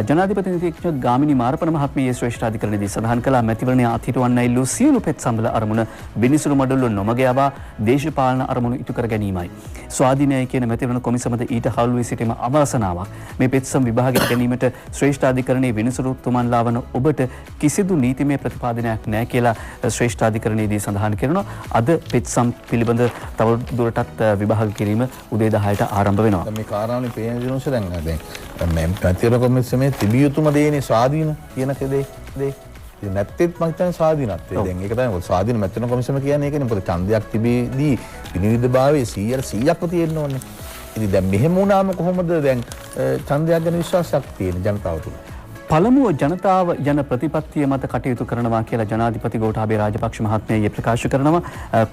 ජනාධිපති නීතිඥ ගාමිණී මාරපන මහත්මිය ශ්‍රේෂ්ඨාධිකරණයේදී සඳහන් කළා මැතිවරණය අත්හිටුවන්න ඉල්ලූ සියලු පෙත්සම්වල අරමුණ විනිසුරු මඩුල්ල නොමග යවා දේශපාලන අරමුණු ඉටු කර ගැනීමයි. ස්වාධීනයි කියන මැතිවරණ කොමිසමද ඊට හවුල් වී සිටීම අවසනාවක්. මේ පෙත්සම් විභාගයට ගැනීමට ශ්‍රේෂ්ඨාධිකරණයේ විනිසුරු තුමන්ලා වන ඔබට කිසිදු නීතිමය ප්‍රතිපාදනයක් නැහැ කියලා ශ්‍රේෂ්ඨාධිකරණයේදී සඳහන් කරනවා. අද පෙත්සම් පිළිබඳ තවදුරටත් විභාග කිරීම උදේ 10ට ආරම්භ වෙනවා. මේ කාරණාවේ පේන දිනෝස දැන් මේ මැතිවරණ කොමිසමේ තිබිය යුතුම දේනේ ස්වාධීන කියන දේ. ඉතින් නැත්තේත් මම හිතන්නේ ස්වාධීනත්වය. දැන් ඒක තමයි ස්වාධීන මැතිවරණ කොමිසම කියන්නේ ඒකනේ. මොකද ඡන්දයක් තිබෙදී විනිවිදභාවයේ 100%ක්ම තියෙන්න ඕනේ. ඉතින් දැන් මෙහෙම වුණාම කොහොමද දැන් ඡන්දයක් ගැන විශ්වාසයක් තියෙන ජනතාව තුළ? පළමුව ජනතාව යන ප්‍රතිපත්තිය මත කටයුතු කරනවා කියලා ජනාධිපති ගෝඨාභය රාජපක්ෂ මහත්මයා ප්‍රකාශ කරනවා.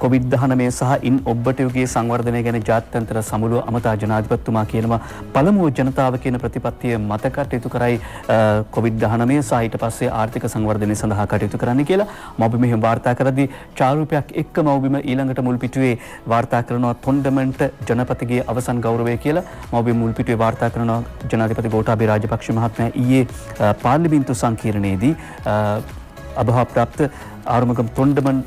කොවිඩ්-19 සහ ඉන් ඔබ්බට යුගයේ සංවර්ධනය ගැන ජාත්‍යන්තර සමුළුව අමතා ජනාධිපතිතුමා කියනවා පළමුව ජනතාව කියන ප්‍රතිපත්තිය මත කටයුතු කරයි කොවිඩ්-19 සහ ඊට පස්සේ ආර්ථික සංවර්ධනය සඳහා කටයුතු කරන්න කියලා. මව්බිම මෙහෙම වාර්තා කරද්දී චාරුපයක් එක්ක මව්බිම ඊළඟට මුල් පිටුවේ වාර්තා කරනවා තොණ්ඩමන්ට ජනපතිගේ අවසන් ගෞරවය කියලා. මව්බිම මුල් පිටුවේ වාර්තා කරනවා ජනාධිපති ගෝඨාභය රාජපක්ෂ මහත්මයා ඊයේ පාර්ලිමේන්තු සංකීර්ණයේදී අභාවප්‍රාප්ත ආරුමගම් තොණ්ඩමන්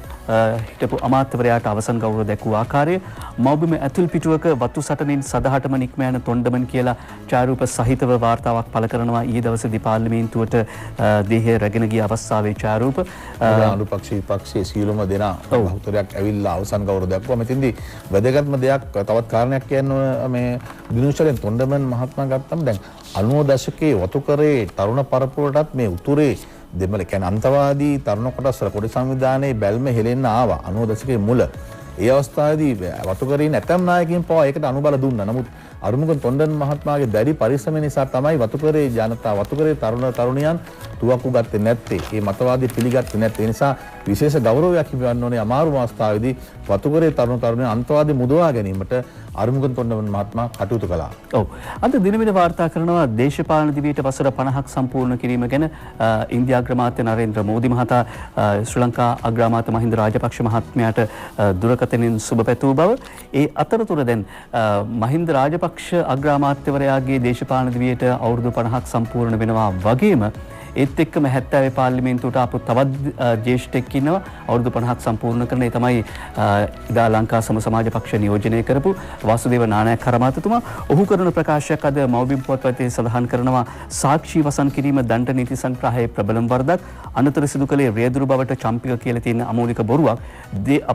හිටපු අමාත්‍යවරයාට අවසන් ගෞරව දැක්වූ ආකාරය මව්බිම ඇතුල් පිටුවක වතු සටනින් සදහටම නික්ම යන තොණ්ඩමන් කියලා ඡායාරූප සහිතව වාර්තාවක් පළ කරනවා. ඊයේ දවසේදී පාර්ලිමේන්තුවට දේහය රැගෙන ගිය අවස්ථාවේ ඡායාරූප අනුපක්ෂ විපක්ෂයේ සියලුම දෙනා බහුතරයක් ඇවිල්ලා අවසන් ගෞරව දැක්වුවා. මෙතෙන්දී වැදගත්ම දෙයක් තවත් කාරණයක් කියන්න මේ දිනුෂරෙන් තොණ්ඩමන් මහත්මයා ගත්තම දැන් 90 දශකයේ වතුකරේ තරුණ පරපුරටත් මේ උතුරේ දෙමළ කියන්නේ අන්තවාදී තරුණ කොටස් වල පොඩි සංවිධානයේ බැල්ම හෙලෙන්න ආවා 90 දශකයේ මුල. ඒ අවස්ථාවේදී වතුකරේ නැතම් නායකයින් පවා ඒකට අනුබල දුන්නා. නමුත් අරුමුගන් තොණ්ඩමන් මහත්මයාගේ දැඩි පරිශ්‍රම නිසා තමයි වතුකරේ ජනතාව වතුකරේ තරුණයන් තුවක්කු ගත්තේ නැත්තේ. මේ මතවාදී පිළිගත්තේ නැත්තේ. ඒ නිසා විශේෂ ගෞරවයක් හිමිවන්න ඕනේ අමාරු අවස්ථාවේදී වතුකරේ තරුණයන් අන්තවාදී මුදවා ගැනීමට අරුමුගන් තොණ්ඩමන් මහත්මයා කටයුතු කළා. ඔව්. අද දිනමින වාර්තා කරනවා දේශපාලන දිවියට වසර 50ක් සම්පූර්ණ කිරීම ගැන ඉන්දියා අග්‍රාමාත්‍ය නරේන්ද්‍ර මෝදි මහතා ශ්‍රී ලංකා අග්‍රාමාත්‍ය මහින්ද රාජපක්ෂ මහත්මයාට දුරකථනින් සුබ පැතූ බව. ඒ අතරතුර දැන් මහින්ද රාජපක්ෂ අග්‍රාමාත්‍යවරයාගේ දේශපාලන දිවියට අවුරුදු 50ක් සම්පූර්ණ වෙනවා වගේම ඒත් එක්කම 70 පාර්ලිමේන්තුවට ආපු තවත් ජ්‍යෙෂ්ඨෙක් ඉන්නවා අවුරුදු 50ක් සම්පූර්ණ කරන. ඒ තමයි ඉදා ලංකා සම සමාජ පක්ෂ නියෝජනය කරපු වාසුදේව නානායක කරමාතතුමා. ඔහු කරන ප්‍රකාශයක් අද මව්බිම් පුවත්පතේ සඳහන් කරනවා සාක්ෂි වසන් කිරීම දණ්ඩ නීති සංග්‍රහයේ ප්‍රබලම වරදක්. අනතුර සිදු කළේ රේදුරු බවට චම්පික කියලා තියෙන අමූලික බොරුවක්.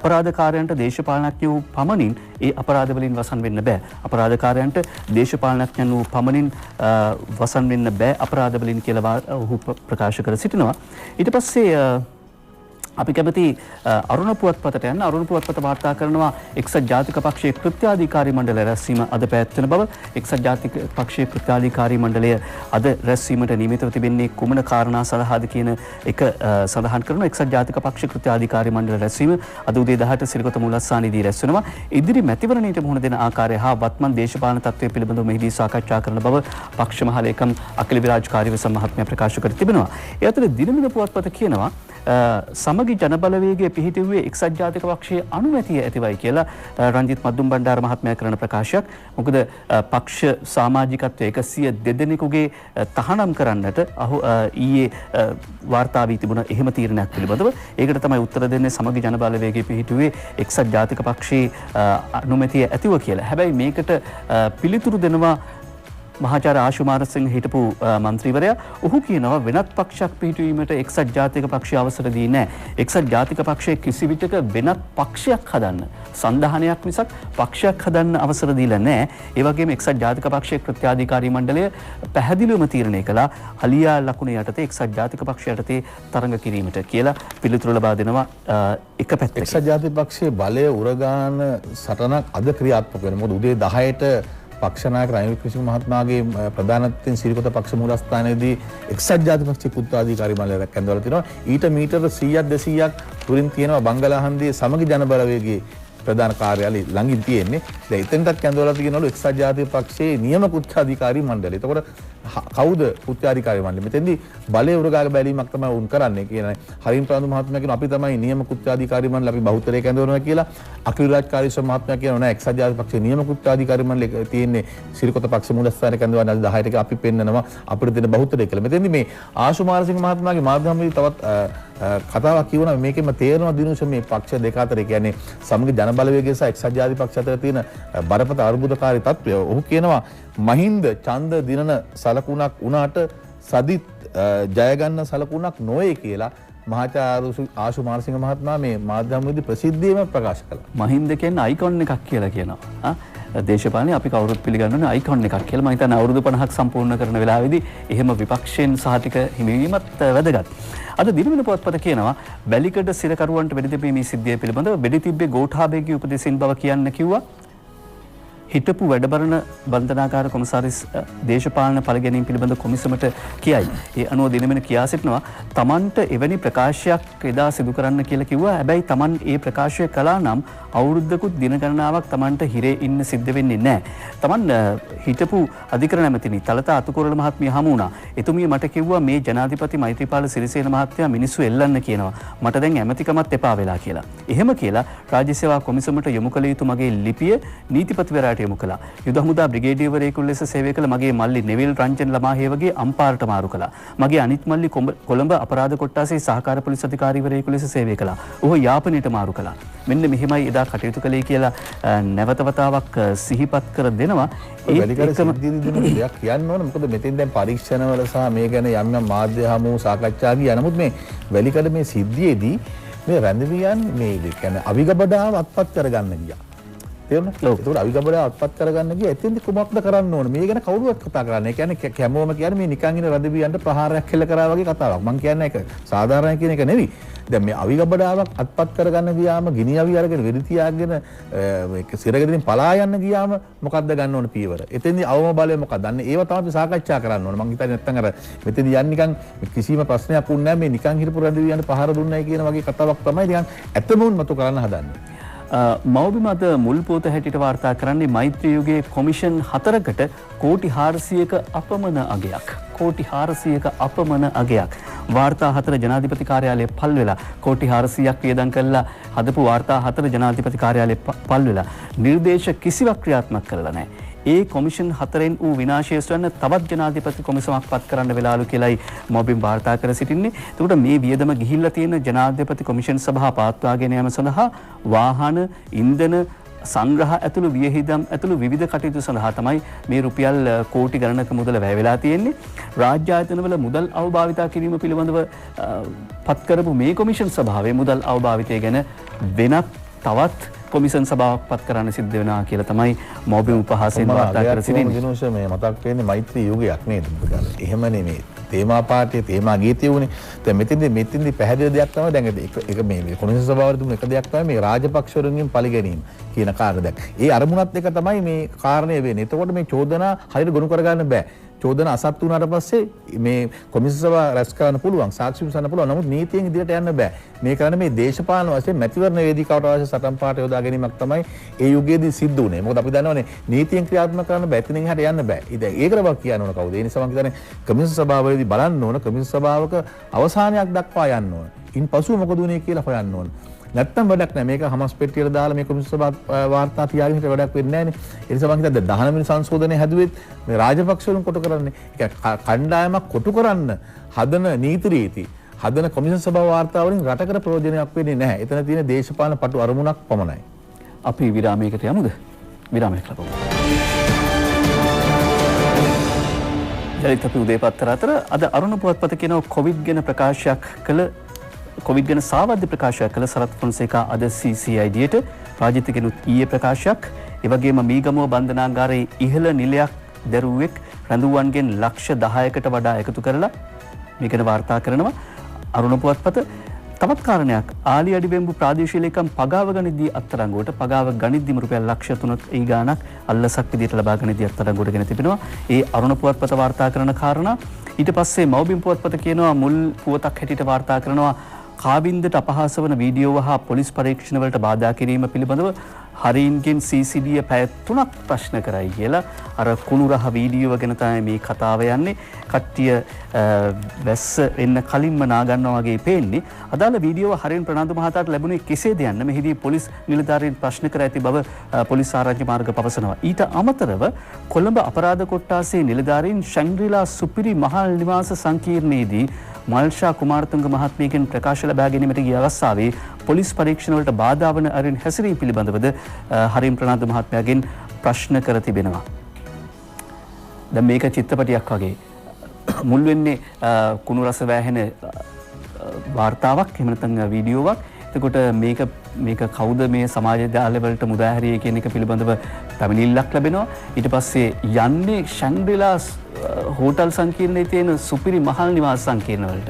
අපරාධකාරයන්ට දේශපාලනඥයෝ පමණින් ඒ අපරාධ වලින් වසන් වෙන්න බෑ. අපරාධකාරයන්ට දේශපාලනඥයන් වූ පමණින් වසන් වෙන්න බෑ අපරාධ වලින් කියලා ඔහු ප්‍රකාශ කර සිටිනවා. ඊට පස්සේ අපි කැමති අරුණ පුවත්පතට යන්න. අරුණ පුවත්පත වාර්තා කරනවා එක්සත් ජාතික පක්ෂයේ කෘත්‍යාධිකාරී මණ්ඩල රැස්වීම අද පැවැත්වෙන බව. එක්සත් ජාතික පක්ෂයේ කෘත්‍යාධිකාරී මණ්ඩලය අද රැස්වීමට නියමිතව තිබෙන්නේ කුමන කාරණා සඳහාද කියන එක සඳහන් කරනවා. එක්සත් ජාතික පක්ෂ කෘත්‍යාධිකාරී මණ්ඩල රැස්වීම අද උදේ 10ට සිරිකොත මූලස්ථානයේදී රැස් වෙනවා. ඉදිරි මැතිවරණයට මුහුණ දෙන ආකාරය හා වත්මන් දේශපාලන තත්ත්වය පිළිබඳව මෙහිදී සාකච්ඡා කරන බව පක්ෂ මහ ලේකම් අකිල විරාජ් කාර්යවසම් මහත්මයා ප්‍රකාශ කර තිබෙනවා. ඒ අතර දිනමින පුවත්පත කියනවා සමගි ජනබලවේගයේ පිහිටුවේ එක්සත් ජාතික පක්ෂයේ අනුමැතිය ඇතිවයි කියලා රංජිත් මද්දුම් බණ්ඩාර මහත්මයා කරන ප්‍රකාශයක්. මොකද පක්ෂ සමාජිකත්වයේ 102 දෙනෙකුගේ තහනම් කරන්නට ඊයේ වාර්තා වී තිබුණ එහෙම තීරණයක් පිළිබඳව. ඒකට තමයි උත්තර දෙන්නේ සමගි ජනබලවේගයේ පිහිටුවේ එක්සත් ජාතික පක්ෂයේ අනුමැතිය ඇතිව කියලා. හැබැයි මේකට පිළිතුරු දෙනවා මහාචාර්ය ආශුමාරසිංහ හිටපු මන්ත්‍රීවරයා. ඔහු කියනවා වෙනත් පක්ෂයක් පිහිටුවීමට එක්සත් ජාතික පක්ෂය අවසර දී නැහැ. එක්සත් ජාතික පක්ෂයේ කිසි විටක වෙනත් පක්ෂයක් හදන්න සංධානයක් මිසක් පක්ෂයක් හදන්න අවසර දීලා නැහැ. ඒ වගේම එක්සත් ජාතික පක්ෂයේ කෘත්‍යාධිකාරී මණ්ඩලය පැහැදිලිවම තීරණය කළා අලියා ලකුණ යටතේ එක්සත් ජාතික පක්ෂය යටතේ තරඟ කිරීමට කියලා පිළිතුරු ලබා දෙනවා එක පැත්තකින්. එක්සත් ජාතික පක්ෂයේ බලය උරගාන සටනක් අද ක්‍රියාත්මක වෙනවා. මොකද උදේ 10ට පක්ෂ නායක රනිල් වික්‍රමසිංහ මහත්මයාගේ ප්‍රධානත්වයෙන් සිරිකොත පක්ෂ මූලස්ථානයේදී එක්සත් ජාතික පක්ෂයේ කෘත්‍යාධිකාරී මණ්ඩලයක් ඇඳවලා තිනවා. ඊට මීටර 100ක් 200ක් දුරින් තියෙනවා බංගලාහන්දියේ සමගි ජනබලවේගයේ ප්‍රධාන කාර්යාලය ළඟින් තියෙන්නේ. දැන් එතනටත් කැඳවලා තියෙනවලු එක්සත් ජාතික පක්ෂයේ නියම කෘත්‍යාධිකාරී මණ්ඩලය. එතකොට කවුද කෘත්‍යාධිකාරී මණ්ඩලය? මෙතෙන්දී බලය උරගාගේ බැලීමක් තමයි උන් කරන්නේ කියන හරිම් ප්‍රාන්දු මහත්මයා කියන අපි තමයි නියම කෘත්‍යාධිකාරී මණ්ඩලය අපි බහුතරය කැඳවනවා කියලා. අකිල විරාජ් කාර්යවසම් මහත්මයා කියනවා නෑ එක්සත් ජාතික පක්ෂයේ නියම කෘත්‍යාධිකාරී මණ්ඩලය තියෙන්නේ සිරිකොත පක්ෂ මූලස්ථානයේ කැඳවන 10ට අපි පෙන්නනවා අපිට දෙන බහුතරය කියලා. මෙතෙන්දී මේ ආශුමාරසිංහ මහත්මයාගේ මාධ්‍යමදී තවත් කතාවක් කියවනවා මේකෙම තේරෙනවා දිනුෂ මේ පක්ෂ දෙක අතර කියන්නේ සමගි ජනබලවේගය සහ එක්සත් ජාතික පක්ෂ අතර තියෙන බරපතල අර්බුදකාරී තත්ත්වය. ඔහු කියනවා මහින්ද ඡන්ද දිනන සලකුණක් වුණාට සදිත් ජය ගන්න සලකුණක් නොවේ කියලා මහාචාර්ය ආශුමාරසිංහ මහත්මයා මේ මාධ්‍යමදී ප්‍රසිද්ධියම ප්‍රකාශ කළා. මහින්ද කියන්නේ අයිකොන් එකක් කියලා කියනවා. දේශපාලනේ අපි කවුරුත් පිළිගන්නනේ අයිකොන් එකක් කියලා. මම හිතන්නේ අවුරුදු 50ක් සම්පූර්ණ කරන වෙලාවේදී එහෙම විපක්ෂයෙන් සහතික හිමිවීමත් වැදගත්. අද දිනමින පුවත්පත කියනවා වැලිකඩ සිරකරුවන්ට වෙඩි තැබීමේ සිද්ධිය පිළිබඳව වෙඩි තිබ්බේ ගෝඨාභයගේ උපදෙසින් බව කියන්න කිව්වා හිටපු වැඩබරන බන්ධනාකාර කොමසාරිස් දේශපාලන පළගැනීම් පිළිබඳ කොමිසමට කියයි. ඒ අනුව දිනමෙන කියා සිටිනවා තමන්ට එවැනි ප්‍රකාශයක් එදා සිදු කරන්න කියලා කිව්වා. හැබැයි තමන් ඒ ප්‍රකාශය කළා නම් අවුරුද්දකුත් දින ගණනාවක් තමන්ට හිරේ ඉන්න සිද්ධ වෙන්නේ නැහැ. තමන් හිටපු අධිකරණ ඇමතිනි තලතා අතුකොරළ මහත්මිය හමු වුණා. එතුමිය මට කිව්වා මේ ජනාධිපති මෛත්‍රීපාල සිරිසේන මහත්තයා මිනිස්සු එල්ලන්න කියනවා. මට දැන් ඇමතිකමත් එපා වෙලා කියලා. එහෙම කියලා රාජ්‍ය සේවා කොමිසමට යොමු කළ යුතු මගේ ලිපිය නීතිපතිවරයාට යොමු කළා. යුද හමුදා බ්‍රිගේඩියර්වරයෙකු ලෙස සේවය කළ මගේ මල්ලි නෙවිල් රංජන් ළමාහේවගේ අම්පාරට මාරු කළා. මගේ අනිත් මල්ලි කොළඹ අපරාධ කොට්ටාසේ සහකාර පොලිස් අධිකාරීවරයෙකු ලෙස සේවය කළා. ඔහු යාපනයට මාරු කළා. මෙන්න මෙහෙමයි එදා කටයුතු කළේ කියලා නැවත වතාවක් සිහිපත් කර දෙනවා. ඒ දෙයක් කියන්න ඕන. මොකද මෙතෙන් දැන් පරීක්ෂණවල සහ මේ ගැන යම් යම් මාධ්‍ය හමු සාකච්ඡා ගියා. නමුත් මේ වැලිකඩ මේ සිද්ධියේදී මේ රැඳවියන් මේ කියන්නේ අවිගබඩාව අත්පත් කරගන්න ගියා. තේරුණා? ඒකට අවිගබඩාව අත්පත් කරගන්න ගියා. එතෙන්දි කුමක්ද කරන්න ඕන? මේ ගැන කවුරුවත් කතා කරන්නේ. ඒ කියන්නේ කැමෝම කියන්නේ මේ නිකන් ඉන රැඳවියන්ට ප්‍රහාරයක් කෙල්ල කරා වගේ කතාවක්. මම කියන්නේ ඒක සාධාරණ කියන එක නෙවෙයි. දැන් මේ අවිගබඩාවක් අත්පත් කරගන්න ගියාම ගිනි අවි අරගෙන වෙඩි තියාගෙන ඒක සිරගෙදරින් පලා යන්න ගියාම මොකද්ද ගන්න ඕන පියවර? එතෙන්දී අවම බලය මොකක්ද? අන්න ඒව තමයි සාකච්ඡා කරන්න ඕන. මම හිතන්නේ නැත්තම් අර මෙතෙන්දී යන්නේ නිකන් කිසිම ප්‍රශ්නයක් වුණ නැහැ මේ නිකන් හිටපු රැඳවියන්ට පහර දුන්නයි කියන වගේ කතාවක් තමයි නිකන් ඇත්තම මතු කරන්න හදන්නේ. මව්බිම අද මුල් පොත හැටියට වාර්තා කරන්නේ මෛත්‍රී යුගයේ කොමිෂන් 4කට කෝටි 400ක අපමණ අගයක්. කෝටි 400ක අපමණ අගයක්. වාර්තා 4 ජනාධිපති කාර්යාලයේ පල් වෙලා කෝටි 400ක් වියදම් කළා හදපු වාර්තා 4 ජනාධිපති කාර්යාලයේ පල් වෙලා නිර්දේශ කිසිවක් ක්‍රියාත්මක කරලා නැහැ. ඒ කොමිෂන් 4න් වූ විනාශය සොයන තවත් ජනාධිපති කොමිසමක් පත් කරන්න වෙලාලු කියලායි මොබින් වාර්තා කර සිටින්නේ. එතකොට මේ වියදම ගිහිල්ලා තියෙන ජනාධිපති කොමිෂන් සභාව පවත්වාගෙන යාම සඳහා වාහන, ඉන්ධන, සංග්‍රහ ඇතුළු වියහිදම් ඇතුළු විවිධ කටයුතු සඳහා තමයි මේ රුපියල් කෝටි ගණනක මුදල වැය වෙලා තියෙන්නේ. රාජ්‍ය ආයතනවල මුදල් අවභාවිතා කිරීම පිළිබඳව පත් කරපු මේ කොමිෂන් සභාවේ මුදල් අවභාවිතය ගැන වෙනත් තවත් කොමිෂන් සභාවක් පත් කරන්න සිද්ධ වෙනවා කියලා තමයි මොබිම් උපහාසයෙන් වාර්තා කර සිටින්නේ. දිනෝෂ මේ මතක් වෙන්නේ මෛත්‍රී යුගයක් නේද? එහෙම නෙමෙයි. තේමා පාඨයේ තේමා ගීතය උනේ. දැන් මෙතෙන්දී පැහැදිලි දෙයක් තමයි දැන් ඒක මේ කොමිෂන් සභාවට දුන්න එක දෙයක් තමයි මේ රාජපක්ෂවරුන්ගෙන් පරිගැනීම කියන කාරණා දැන්. ඒ අරමුණත් එක තමයි මේ කාරණේ වෙන්නේ. එතකොට මේ චෝදනා හරියට ගොනු කරගන්න බෑ. චෝදන අසත් වුණාට පස්සේ මේ කොමිෂන් සභාව රැස් කරන්න පුළුවන් සාක්ෂි විසඳන්න පුළුවන්. නමුත් නීතියෙන් ඉදිරියට යන්න බෑ. මේ කරන්නේ මේ දේශපාලන වශයෙන් මැතිවරණ වේදිකාවට අවශ්‍ය සටන් පාඨ යොදා ගැනීමක් තමයි ඒ යුගයේදී සිද්ධ වුණේ. මොකද අපි දන්නවනේ නීතියෙන් ක්‍රියාත්මක කරන්න බෑ. එතනින් එහාට යන්න බෑ. ඉතින් ඒකට වක් කියන්න ඕන කවුද? ඒ නිසා මම හිතන්නේ කොමිෂන් සභාවවලදී බලන්න ඕන කොමිෂන් සභාවක අවසානයක් දක්වා යන්න ඕන. ඉන්පසු මොකද වුනේ කියලා හොයන්න ඕන. නැත්තම් වැඩක් නැහැ. මේක හමස් පෙට්ටියට දාලා මේ කොමිෂන් සභාව වාර්තා තියාගෙන හිට වැඩක් වෙන්නේ නැහැ නේ. ඒ නිසා මම හිතන්නේ 19 වෙනි සංශෝධනය හැදුවෙත් මේ රාජපක්ෂවරුන් කොටු කරන්නේ. ඒක කණ්ඩායමක් කොටු කරන්න හදන නීති රීති හදන කොමිෂන් සභාව වාර්තා වලින් රටකට ප්‍රයෝජනයක් වෙන්නේ නැහැ. එතන තියෙන දේශපාලන පටු අරමුණක් පමණයි. අපි විරාමයකට යමුද? විරාමයක් ලබමු. ජලිත අපි උදේපත්තර අතර අද අරුණ පුවත්පත කියන කොවිඩ් ගැන ප්‍රකාශයක් කළ කොවිඩ් ගැන සාවද්‍ය ප්‍රකාශයක් කළ සරත් ෆොන්සේකා අද CCIDට රාජිතගෙනුත් ඊයේ ප්‍රකාශයක් ඒ වගේම මීගමුව බන්ධනාගාරයේ ඉහළ නිලයක් දරුවෙක් රැඳුවන්ගෙන් ලක්ෂ 10කට වඩා එකතු කරලා මේ ගැන වාර්තා කරනවා අරුණ පුවත්පත. තවත් කාරණයක් ආලි අඩිබෙම්බු ප්‍රාදේශීය ලේකම් පගාව ගනිද්දී අත්අඩංගුවට පගාව ගනිද්දීම රුපියල් ලක්ෂ 3ක් ඒ ගාණක් අල්ලසක් විදියට ලබා ගනිද්දී අත්අඩංගුවට ගෙන තිබෙනවා. ඒ අරුණ පුවත්පත වාර්තා කරන කාරණා ඊට පස්සේ මව්බිම් පුවත්පත කියනවා මුල් පුවතක් හැටියට වාර්තා කරනවා කාබින්දට අපහාස වන වීඩියෝව හා පොලිස් පරීක්ෂණ වලට බාධා කිරීම පිළිබඳව හරින්ගෙන් CCD පැය 3ක් ප්‍රශ්න කරයි කියලා අර කුණුරහ වීඩියෝව ගැන තමයි මේ කතාව යන්නේ. කට්ටිය වැස්ස එන්න කලින්ම නාගන්නවා වගේ පේන්නේ. අදාළ වීඩියෝව හරින් ප්‍රනාන්දු මහතාට ලැබුණේ කෙසේද යන්න මෙහිදී පොලිස් නිලධාරීන් ප්‍රශ්න කර ඇති බව පොලිස් ආරංචි මාර්ග පවසනවා. ඊට අමතරව කොළඹ අපරාධ කොට්ටාසේ නිලධාරීන් ශැන්ග්‍රීලා සුපිරි මහල් නිවාස සංකීර්ණයේදී මල්ෂා කුමාරතුංග මහත්මියගෙන් ප්‍රකාශ ලබා ගැනීමට ගිය අවස්ථාවේ පොලිස් පරීක්ෂණ වලට බාධා වන අරින් හැසිරීම පිළිබඳවද හරිම් ප්‍රනාන්දු මහත්මයාගෙන් ප්‍රශ්න කර තිබෙනවා. දැන් මේක චිත්‍රපටයක් වගේ මුල් වෙන්නේ කුණු රස වැහෙන වාර්තාවක් එහෙම නැත්නම් වීඩියෝවක්. එතකොට මේක කවුද මේ සමාජ ජාලවලට මුදාහැරියේ කියන එක පිළිබඳව පැමිණිල්ලක් ලැබෙනවා. ඊට පස්සේ යන්නේ ශැන්ග්‍රීලා හෝටල් සංකීර්ණයේ තියෙන සුපිරි මහල් නිවාස සංකීර්ණ වලට.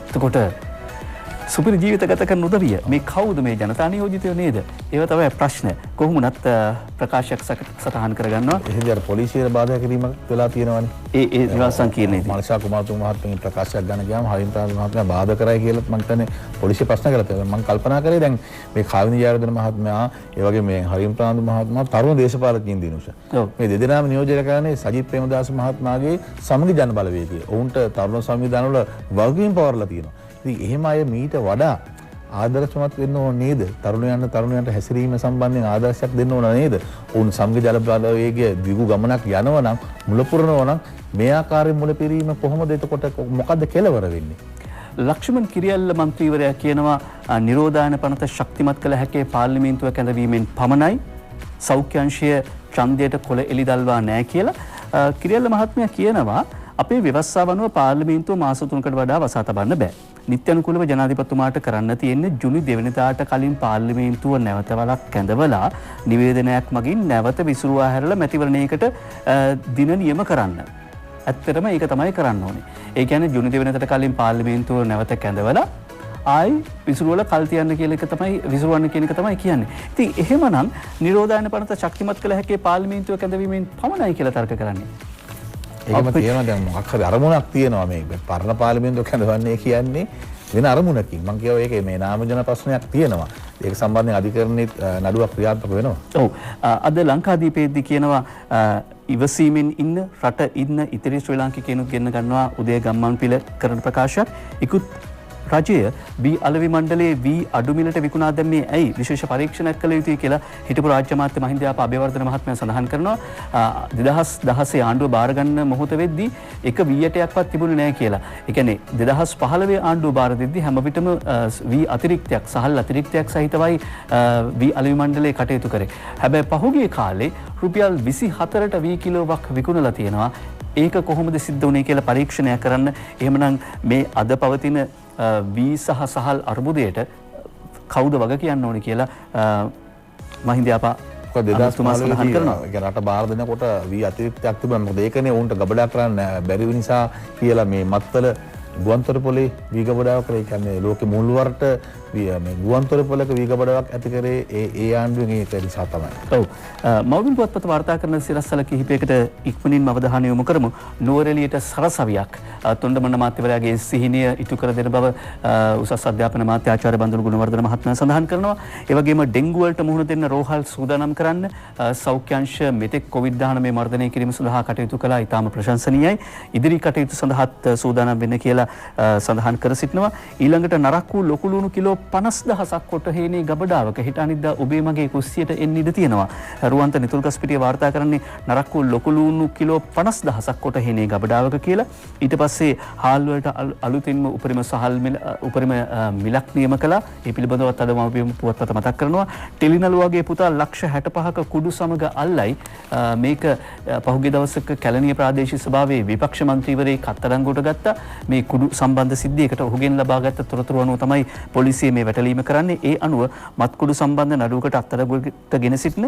එතකොට සුපිරි ජීවිත ගත කරන උදවිය මේ කවුද මේ ජනතා නියෝජිතයෝ නේද? ඒව තමයි ප්‍රශ්න. කොහොමුණත් ප්‍රකාශයක් සටහන් කරගන්නවා. එහෙනම් අර පොලිසියට බාධා කිරීමක් වෙලා තියෙනවනේ. ඒ නිවාස සංකීර්ණයේදී. මල්ෂා කුමාරතුංග මහත්මයාගේ ප්‍රකාශයක් ගන්න ගියාම හරිම් ප්‍රාන්ත මහත්මයා බාධා කරයි කියලා මම හිතන්නේ පොලිසිය ප්‍රශ්න කළා තියෙනවා. මම කල්පනා කරේ දැන් මේ කාවිනි ජයවර්ධන මහත්මයා ඒ වගේ මේ හරිම් ප්‍රාන්ත මහත්මයා තරුණ දේශපාලකයින් දිනුෂ. මේ දෙදෙනාම නියෝජනය කරන්නේ සජිත් ප්‍රේමදාස මහත්මයාගේ සමගි ජන බලවේගය. ඔවුන්ට තරුණ සංවිධාන වල වගකීම් පවර්ලා තියෙනවා. ඉතින් එහෙම අය මීට වඩා ආදර්ශමත් වෙන්න ඕන නේද? තරුණයන්ට හැසිරීම සම්බන්ධයෙන් ආදර්ශයක් දෙන්න ඕන නේද? ඔවුන් සමගි ජල බලවේගයේ දිගු ගමනක් යනවා නම් මුල පුරනවා නම් මේ ආකාරයෙන් මුල පිරීම කොහොමද එතකොට මොකද්ද කෙලවර වෙන්නේ? ලක්ෂ්මන් කිරියල්ල මන්ත්‍රීවරයා කියනවා නිරෝධායන පනත ශක්තිමත් කළ හැකේ පාර්ලිමේන්තුව කැඳවීමෙන් පමණයි. සෞඛ්‍ය අංශය ඡන්දයට කොළ එලි දල්වා නැහැ කියලා. කිරියල්ල මහත්මයා කියනවා අපේ ව්‍යවස්ථාව අනුව පාර්ලිමේන්තුව මාස 3කට වඩා වසා තබන්න බෑ. නිත්‍යනුකූලව ජනාධිපතිතුමාට කරන්න තියෙන්නේ ජුනි 2 වෙනිදාට කලින් පාර්ලිමේන්තුව නැවත වලක් කැඳවලා නිවේදනයක් මගින් නැවත විසුරුවා හැරලා මැතිවරණයකට දින නියම කරන්න. ඇත්තටම ඒක තමයි කරන්න ඕනේ. ඒ කියන්නේ ජුනි 2 වෙනිදාට කලින් පාර්ලිමේන්තුව නැවත කැඳවලා ආයි විසුරුවල කල් තියන්න කියන එක තමයි විසුරුවන්න කියන එක තමයි කියන්නේ. ඉතින් එහෙමනම් නිරෝධායන පනත ශක්තිමත් කළ හැකි පාර්ලිමේන්තුව කැඳවීමෙන් පමණයි කියලා තර්ක කරන්නේ. ඒකම තියෙනවා දැන් මොකක් හරි අරමුණක් තියෙනවා මේ පරණ පාර්ලිමේන්තුව කැඳවන්නේ කියන්නේ වෙන අරමුණකින්. මම කියව ඒකේ මේ නාමජන ප්‍රශ්නයක් තියෙනවා. ඒක සම්බන්ධයෙන් අධිකරණයේ නඩුවක් ක්‍රියාත්මක වෙනවා. ඔව්. අද ලංකාදීපයේදී කියනවා ඉවසීමෙන් ඉන්න රට ඉන්න ඉතිරි ශ්‍රී ලාංකිකයනුත් ගෙන්න ගන්නවා උදය ගම්මන්පිල කරන ප්‍රකාශයක්. ඉක්ුත් රජය වී අලෙවි මණ්ඩලයේ වී අඩු මිලට විකුණා දැම්මේ ඇයි විශේෂ පරීක්ෂණයක් කළ යුතුයි කියලා හිටපු රාජ්‍ය අමාත්‍ය මහින්දයාප අබේවර්ධන මහත්මයා සඳහන් කරනවා. 2016 ආණ්ඩුව බාර ගන්න මොහොත වෙද්දී එක වී8ක්වත් තිබුණේ නැහැ කියලා. ඒ කියන්නේ 2015 ආණ්ඩුව බාර දෙද්දී හැම විටම වී අතිරික්තයක් සහල් අතිරික්තයක් සහිතවයි වී අලෙවි මණ්ඩලයේ කටයුතු කරේ. හැබැයි පහුගිය කාලේ රුපියල් 24ට වී කිලෝවක් විකුණලා තියෙනවා. ඒක කොහොමද සිද්ධ වුනේ කියලා පරීක්ෂණයක් කරන්න. එහෙමනම් මේ අද පවතින වී සහ සහල් අර්බුදයට කවුද වග කියන්න ඕනේ කියලා මහින්දයාපා 2015 කරනවා. ඒ රට බාර දෙනකොට වී අතිරික්තයක් තිබුණා. මොකද ඒකනේ උන්ට ගබඩා කරන්න බැරි නිසා කියලා මේ මත්තල ගුවන්තොටුපොලේ වී ගබඩාවක් කරේ. ඒ කියන්නේ ලෝකෙ මුල්වරට මේ ගුවන්තොටුපොලක වී ගබඩාවක් ඇති කරේ ඒ ආණ්ඩුවෙන් ඒක නිසා තමයි. ඔව්. මෞබින් පුවත්පත වාර්තා කරන සිරස්වල කිහිපයකට ඉක්මනින්ම අවධානය යොමු කරමු. නුවරඑළියට සරසවියක් තොණ්ඩමන මාත්‍යවරයාගේ සිහිනය ඉටු කර දෙන බව උසස් අධ්‍යාපන මාත්‍ය ආචාර්ය බන්දුරු ගුණවර්ධන මහත්මයා සඳහන් කරනවා. ඒ වගේම ඩෙන්ගු වලට මුහුණ දෙන්න රෝහල් සූදානම් කරන්න සෞඛ්‍ය අංශ මෙතෙක් COVID-19 මර්ධනය කිරීම සඳහා කටයුතු කළා. ඉතාම ප්‍රශංසනීයයි. ඉදිරි කටයුතු සඳහාත් සූදානම් වෙන්න කියලා සඳහන් කර සිටිනවා. ඊළඟට නරක් වූ ලොකු ලුණු කිලෝ 50000ක් කොටහේනේ ගබඩාවක හිට අනිද්දා ඔබේ මගේ කුස්සියට එන්න ඉඩ තියෙනවා. රුවන්ත නිතුල්ගස්පිටිය වාර්තා කරන්නේ නරක් වූ ලොකු ලුණු කිලෝ 50000ක් කොටහේනේ ගබඩාවක කියලා. ඊට පස්සේ හාල් වලට අලුතින්ම උපරිම සහල් උපරිම මිලක් නියම කළා. ඒ පිළිබඳවත් අද මම පුවත්පත මතක් කරනවා. ටෙලිනළුවගේ පුතා ලක්ෂ 65ක කුඩු සමග අල්ලයි මේක පහුගිය දවසක කැලණිය ප්‍රාදේශීය සභාවේ විපක්ෂ මන්ත්‍රීවරයෙක් අත්අඩංගුවට ගත්තා. මේ කුඩු සම්බන්ධ සිද්ධියකට ඔහුගෙන් ලබාගත් තොරතුරු අනුව තමයි පොලිසිය මේ වැටලීම කරන්නේ. ඒ අනුව මත්කුඩු සම්බන්ධ නඩුවකට අත්අඩංගුවට ගෙන සිටින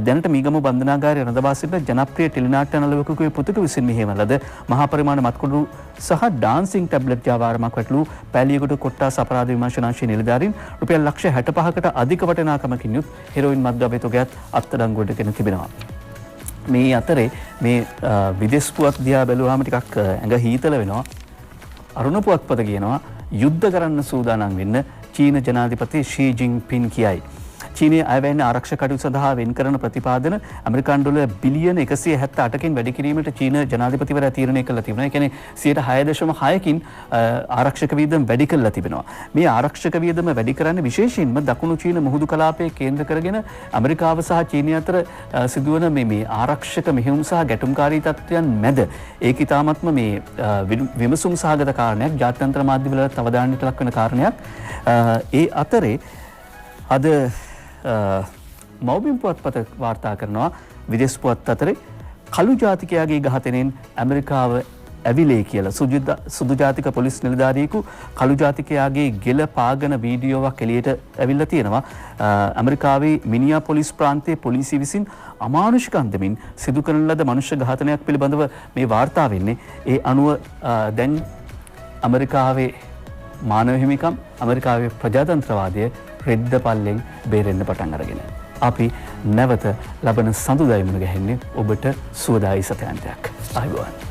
දැනට මීගම බන්ධනාගාරයේ රඳවා සිටින ජනප්‍රිය ටෙලිනාට්‍ය නළුවෙකුගේ පුතුට විසින් මෙහෙම ලද මහා පරිමාණ මත්කුඩු සහ ඩාන්සිං ටැබ්ලට් ජාවාරමක් වැටලූ පැලියගොඩ කොට්ටාස අපරාධ විමර්ශනාංශයේ නිලධාරීන් රුපියල් ලක්ෂ 65කට අධික වටිනාකමකින් යුත් හෙරොයින් මත්ද්‍රව්‍ය තොගයක් අත්අඩංගුවට ගෙන තිබෙනවා. මේ අතරේ මේ විදේශ පුවත් දිහා බැලුවාම ටිකක් ඇඟ හීතල වෙනවා. අරුණ පුවත්පත කියනවා යුද්ධ කරන්න සූදානම් වෙන්න චීන ජනාධිපති ෂී ජින්පින් කියයි. චීනයේ අයවැන්න ආරක්ෂක කටයුතු සඳහා වෙන් කරන ප්‍රතිපාදන ඇමරිකානු ඩොලර් බිලියන 178කින් වැඩි කිරීමට චීන ජනාධිපතිවරයා තීරණය කළා තිබෙනවා. ඒ කියන්නේ 6.6කින් ආරක්ෂක වියදම වැඩි කළා තිබෙනවා. මේ ආරක්ෂක වියදම වැඩි කරන්නේ විශේෂයෙන්ම දකුණු චීන මුහුදු කලාපයේ කේන්ද්‍ර කරගෙන ඇමරිකාව සහ චීනය අතර සිදුවන මේ ආරක්ෂක මෙහෙයුම් සහ ගැටුම්කාරී තත්ත්වයන් මැද ඒක ඉතාමත්ම මේ විමසුම් සහගත කාරණයක්. ජාත්‍යන්තර මාධ්‍යවල අවධානයට ලක් වෙන කාරණයක්. ඒ අතරේ අද මෞබිම් පුවත්පත වාර්තා කරනවා විදේශ පුවත් අතරේ කළු ජාතිකයාගේ ඝාතනයෙන් ඇමරිකාව ඇවිලේ කියලා. සුදු ජාතික පොලිස් නිලධාරියෙකු කළු ජාතිකයාගේ ගෙල පාගන වීඩියෝවක් එළියට ඇවිල්ලා තියෙනවා. ඇමරිකාවේ මිනියාපොලිස් ප්‍රාන්තයේ පොලිසිය විසින් අමානුෂික අන්දමින් සිදු කරන ලද මනුෂ්‍ය ඝාතනයක් පිළිබඳව මේ වාර්තා වෙන්නේ. ඒ අනුව දැන් ඇමරිකාවේ මානව හිමිකම් ඇමරිකාවේ ප්‍රජාතන්ත්‍රවාදය රෙද්ද පල්ලෙන් බේරෙන්න පටන් අරගෙන. අපි නැවත ලබන සඳුදායි මුණ ගැහෙන්නේ ඔබට සුවදායි සතයන්තයක්. ආයුබෝවන්.